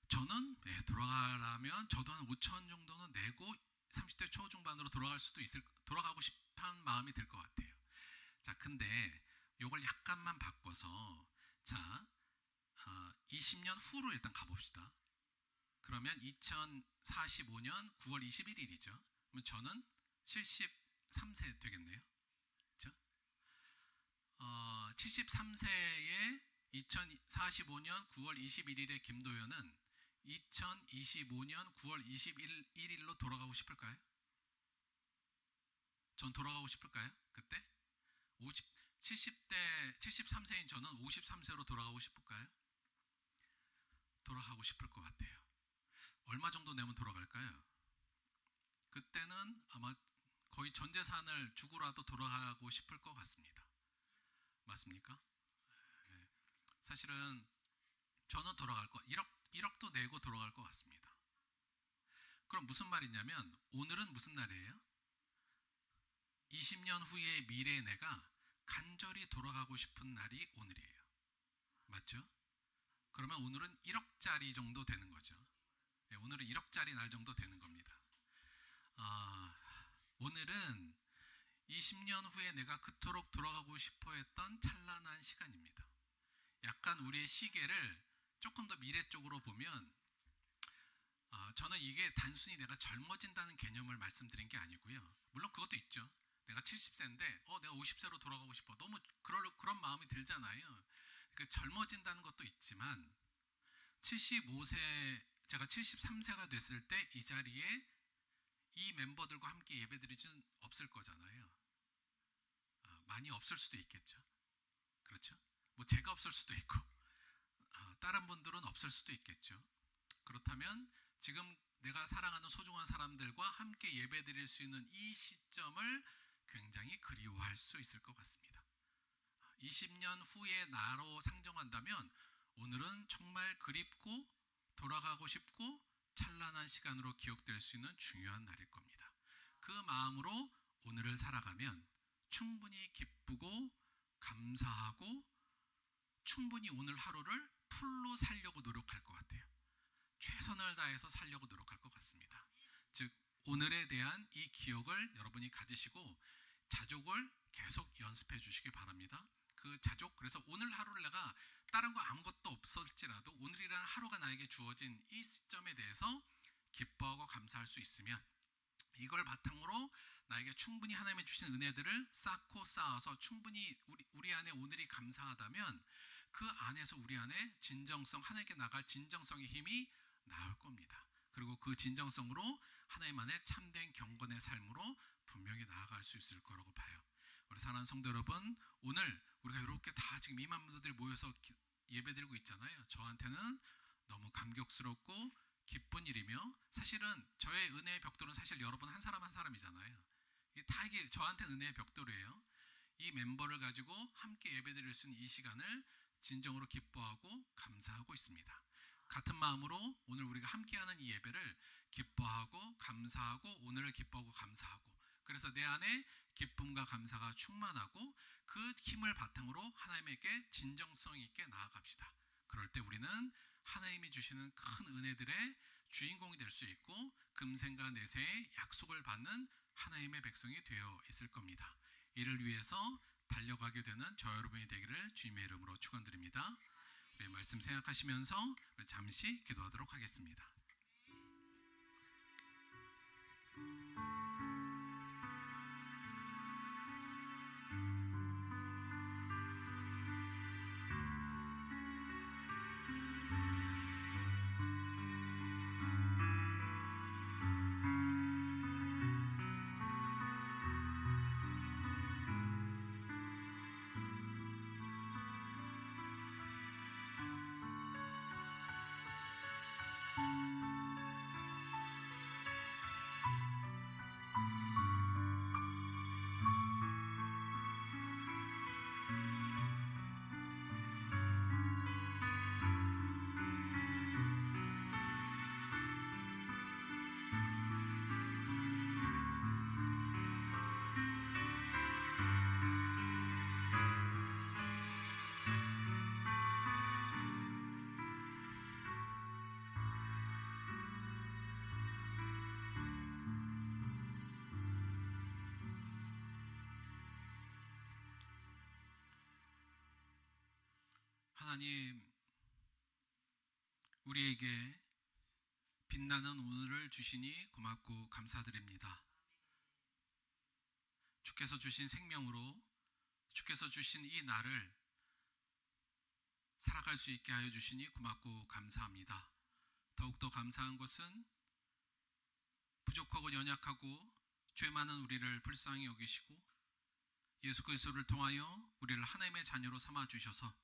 S2: 저는 돌아가라면 저도 한 5천 정도는 내고 30대 초중반으로 돌아가고 싶은 마음이 들 것 같아요. 자, 근데 이걸 약간만 바꿔서 자 20년 후로 일단 가봅시다. 그러면 2045년 9월 21일이죠. 그럼 저는 73세 되겠네요. 그렇죠? 73세에 2045년 9월 21일의 김도현은 2025년 9월 21일로 돌아가고 싶을까요? 전 돌아가고 싶을까요? 그때? 73세인 저는 53세로 돌아가고 싶을까요? 돌아가고 싶을 것 같아요. 얼마 정도 내면 돌아갈까요? 그때는 아마 거의 전 재산을 주고라도 돌아가고 싶을 것 같습니다. 맞습니까? 네. 사실은 저는 돌아갈 거 1억도 내고 돌아갈 것 같습니다. 그럼 무슨 말이냐면 오늘은 무슨 날이에요? 20년 후의 미래의 내가 간절히 돌아가고 싶은 날이 오늘이에요. 맞죠? 그러면 오늘은 1억짜리 정도 되는 거죠. 네, 오늘은 1억짜리 날 정도 되는 겁니다. 오늘은 20년 후에 내가 그토록 돌아가고 싶어 했던 찬란한 시간입니다. 약간 우리의 시계를 조금 더 미래 쪽으로 보면 저는 이게 단순히 내가 젊어진다는 개념을 말씀드린 게 아니고요. 물론 그것도 있죠. 내가 70세인데 내가 50세로 돌아가고 싶어. 너무 그런 마음이 들잖아요. 그 젊어진다는 것도 있지만 75세 제가 73세가 됐을 때 이 자리에 이 멤버들과 함께 예배드릴 수는 없을 거잖아요. 많이 없을 수도 있겠죠. 그렇죠? 뭐 제가 없을 수도 있고 다른 분들은 없을 수도 있겠죠. 그렇다면 지금 내가 사랑하는 소중한 사람들과 함께 예배드릴 수 있는 이 시점을 굉장히 그리워할 수 있을 것 같습니다. 20년 후의 나로 상정한다면 오늘은 정말 그립고 돌아가고 싶고 찬란한 시간으로 기억될 수 있는 중요한 날일 겁니다. 그 마음으로 오늘을 살아가면 충분히 기쁘고 감사하고 충분히 오늘 하루를 풀로 살려고 노력할 것 같아요. 최선을 다해서 살려고 노력할 것 같습니다. 즉 오늘에 대한 이 기억을 여러분이 가지시고 자족을 계속 연습해 주시기 바랍니다. 그 자족, 그래서 오늘 하루를 내가 다른 거 아무것도 없을지라도 오늘이라는 하루가 나에게 주어진 이 시점에 대해서 기뻐하고 감사할 수 있으면 이걸 바탕으로 나에게 충분히 하나님이 주신 은혜들을 쌓고 쌓아서 충분히 우리 안에 오늘이 감사하다면 그 안에서 우리 안에 진정성, 하나님께 나갈 진정성의 힘이 나올 겁니다. 그리고 그 진정성으로 하나님 안에 참된 경건의 삶으로 분명히 나아갈 수 있을 거라고 봐요. 우리 사랑하는 성도 여러분, 오늘 우리가 이렇게 다 지금 2만 분들이 모여서 예배드리고 있잖아요. 저한테는 너무 감격스럽고 기쁜 일이며 사실은 저의 은혜의 벽돌은 사실 여러분 한 사람 한 사람이잖아요. 이게 저한테 은혜의 벽돌이에요. 이 멤버를 가지고 함께 예배드릴 수 있는 이 시간을 진정으로 기뻐하고 감사하고 있습니다. 같은 마음으로 오늘 우리가 함께하는 이 예배를 기뻐하고 감사하고 오늘을 기뻐하고 감사하고 그래서 내 안에 기쁨과 감사가 충만하고 그 힘을 바탕으로 하나님에게 진정성 있게 나아갑시다. 그럴 때 우리는 하나님이 주시는 큰 은혜들의 주인공이 될 수 있고 금생과 내세의 약속을 받는 하나님의 백성이 되어 있을 겁니다. 이를 위해서 달려가게 되는 저 여러분이 되기를 주님의 이름으로 축원드립니다. 우리 말씀 생각하시면서 우리 잠시 기도하도록 하겠습니다. 하나님, 우리에게 빛나는 오늘을 주시니 고맙고 감사드립니다. 주께서 주신 생명으로 주께서 주신 이 날을 살아갈 수 있게 하여 주시니 고맙고 감사합니다. 더욱더 감사한 것은 부족하고 연약하고 죄 많은 우리를 불쌍히 여기시고 예수 그리스도를 통하여 우리를 하나님의 자녀로 삼아 주셔서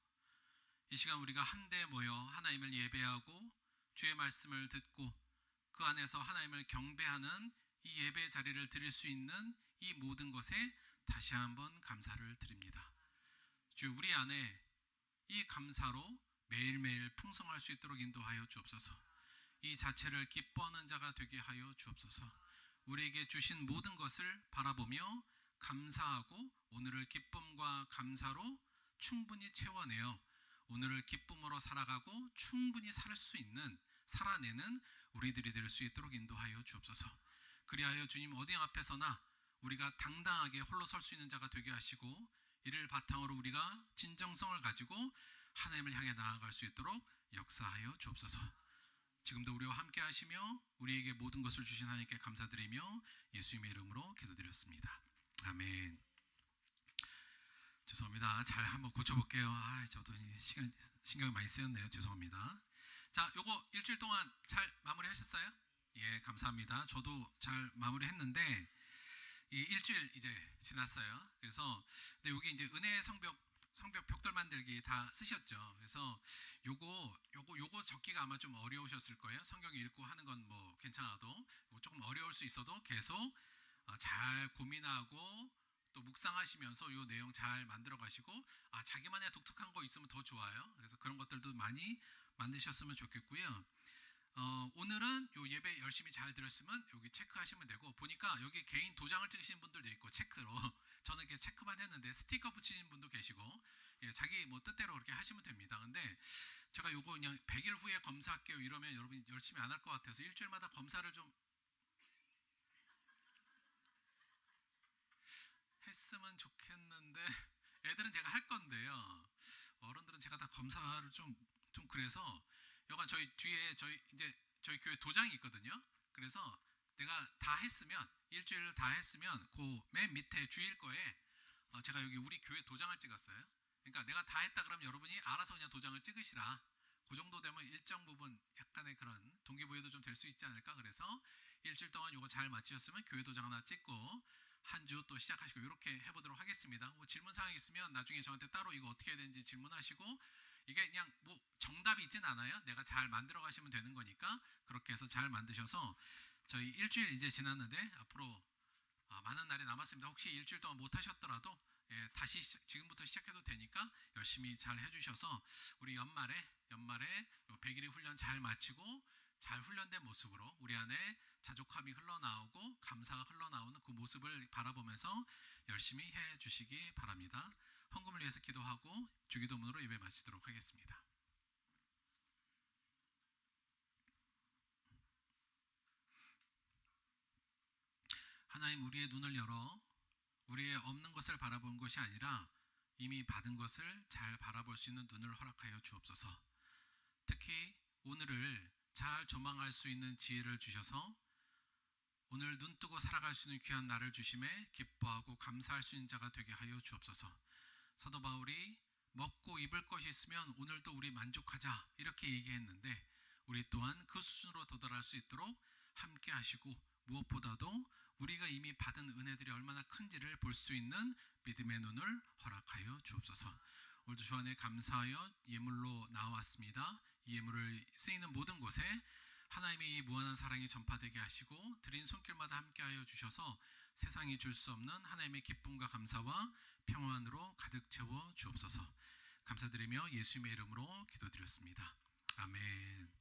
S2: 이 시간 우리가 한데 모여 하나님을 예배하고 주의 말씀을 듣고 그 안에서 하나님을 경배하는 이 예배 자리를 드릴 수 있는 이 모든 것에 다시 한번 감사를 드립니다. 주, 우리 안에 이 감사로 매일매일 풍성할 수 있도록 인도하여 주옵소서. 이 자체를 기뻐하는 자가 되게 하여 주옵소서. 우리에게 주신 모든 것을 바라보며 감사하고 오늘을 기쁨과 감사로 충분히 채워내어 오늘을 기쁨으로 살아가고 충분히 살 수 있는, 살아내는 우리들이 될 수 있도록 인도하여 주옵소서. 그리하여 주님 어디 앞에서나 우리가 당당하게 홀로 설 수 있는 자가 되게 하시고 이를 바탕으로 우리가 진정성을 가지고 하나님을 향해 나아갈 수 있도록 역사하여 주옵소서. 지금도 우리와 함께 하시며 우리에게 모든 것을 주신 하나님께 감사드리며 예수님의 이름으로 기도드렸습니다. 아멘. 죄송합니다. 잘 한번 고쳐볼게요. 저도 신경이 많이 쓰였네요. 죄송합니다. 자, 요거 일주일 동안 잘 마무리하셨어요? 예, 감사합니다. 저도 잘 마무리했는데 이 일주일 이제 지났어요. 그래서 근데 여기 이제 은혜 성벽 벽돌 만들기 다 쓰셨죠. 그래서 요거 적기가 아마 좀 어려우셨을 거예요. 성경 읽고 하는 건 뭐 괜찮아도 조금 어려울 수 있어도 계속 잘 고민하고 또 묵상하시면서 이 내용 잘 만들어 가시고 자기만의 독특한 거 있으면 더 좋아요. 그래서 그런 것들도 많이 만드셨으면 좋겠고요. 오늘은 요 예배 열심히 잘 들었으면 여기 체크하시면 되고, 보니까 여기 개인 도장을 찍으신 분들도 있고 체크로 저는 이렇게 체크만 했는데 스티커 붙이신 분도 계시고, 예, 자기 뭐 뜻대로 그렇게 하시면 됩니다. 근데 제가 요거 그냥 100일 후에 검사할게요 이러면 여러분 열심히 안 할 것 같아서 일주일마다 검사를 좀 했으면 좋겠는데, 애들은 제가 할 건데요. 어른들은 제가 다 검사를 좀 그래서 여간 저희 뒤에 저희 교회 도장이 있거든요. 그래서 내가 다 했으면 일주일을 다 했으면 그 맨 밑에 주일 거에 제가 여기 우리 교회 도장을 찍었어요. 그러니까 내가 다 했다 그러면 여러분이 알아서 그냥 도장을 찍으시라. 그 정도 되면 일정 부분 약간의 그런 동기부여도 좀 될 수 있지 않을까. 그래서 일주일 동안 이거 잘 마치셨으면 교회 도장 하나 찍고 한 주 또 시작하시고 이렇게 해보도록 하겠습니다. 뭐 질문 사항 있으면 나중에 저한테 따로 이거 어떻게 해야 되는지 질문하시고, 이게 그냥 뭐 정답이 있진 않아요. 내가 잘 만들어 가시면 되는 거니까 그렇게 해서 잘 만드셔서 저희 일주일 이제 지났는데 앞으로 많은 날이 남았습니다. 혹시 일주일 동안 못 하셨더라도 다시 지금부터 시작해도 되니까 열심히 잘 해주셔서 우리 연말에 100일의 훈련 잘 마치고 잘 훈련된 모습으로 우리 안에 자족함이 흘러나오고 감사가 흘러나오는 그 모습을 바라보면서 열심히 해주시기 바랍니다. 헌금을 위해서 기도하고 주기도문으로 예배 마치도록 하겠습니다. 하나님, 우리의 눈을 열어 우리의 없는 것을 바라보는 것이 아니라 이미 받은 것을 잘 바라볼 수 있는 눈을 허락하여 주옵소서. 특히 오늘을 잘 조망할 수 있는 지혜를 주셔서 오늘 눈 뜨고 살아갈 수 있는 귀한 날을 주심에 기뻐하고 감사할 수 있는 자가 되게 하여 주옵소서. 사도 바울이 먹고 입을 것이 있으면 오늘도 우리 만족하자 이렇게 얘기했는데 우리 또한 그 수준으로 도달할 수 있도록 함께 하시고 무엇보다도 우리가 이미 받은 은혜들이 얼마나 큰지를 볼 수 있는 믿음의 눈을 허락하여 주옵소서. 오늘도 주 안에 감사하여 예물로 나왔습니다. 이 예물을 쓰이는 모든 곳에 하나님의 이 무한한 사랑이 전파되게 하시고 드린 손길마다 함께하여 주셔서 세상이 줄 수 없는 하나님의 기쁨과 감사와 평안으로 가득 채워 주옵소서. 감사드리며 예수님의 이름으로 기도드렸습니다. 아멘.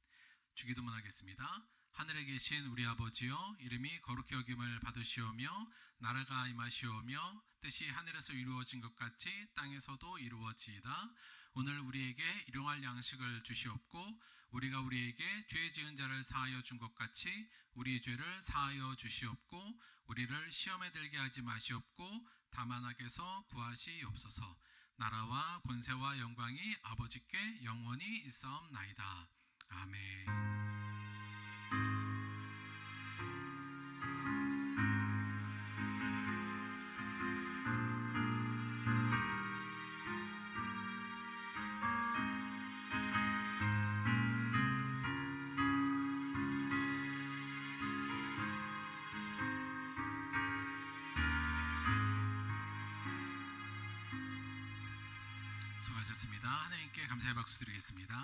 S2: 주기도문 하겠습니다. 하늘에 계신 우리 아버지여, 이름이 거룩히 여김을 받으시오며 나라가 임하시오며 뜻이 하늘에서 이루어진 것 같이 땅에서도 이루어지이다. 오늘 우리에게 일용할 양식을 주시옵고 우리가 우리에게 죄 지은 자를 사하여 준 것 같이 우리 죄를 사하여 주시옵고 우리를 시험에 들게 하지 마시옵고 다만 악에서 구하시옵소서. 나라와 권세와 영광이 아버지께 영원히 있사옵나이다. 아멘. 수고하셨습니다. 하나님께 감사의 박수 드리겠습니다.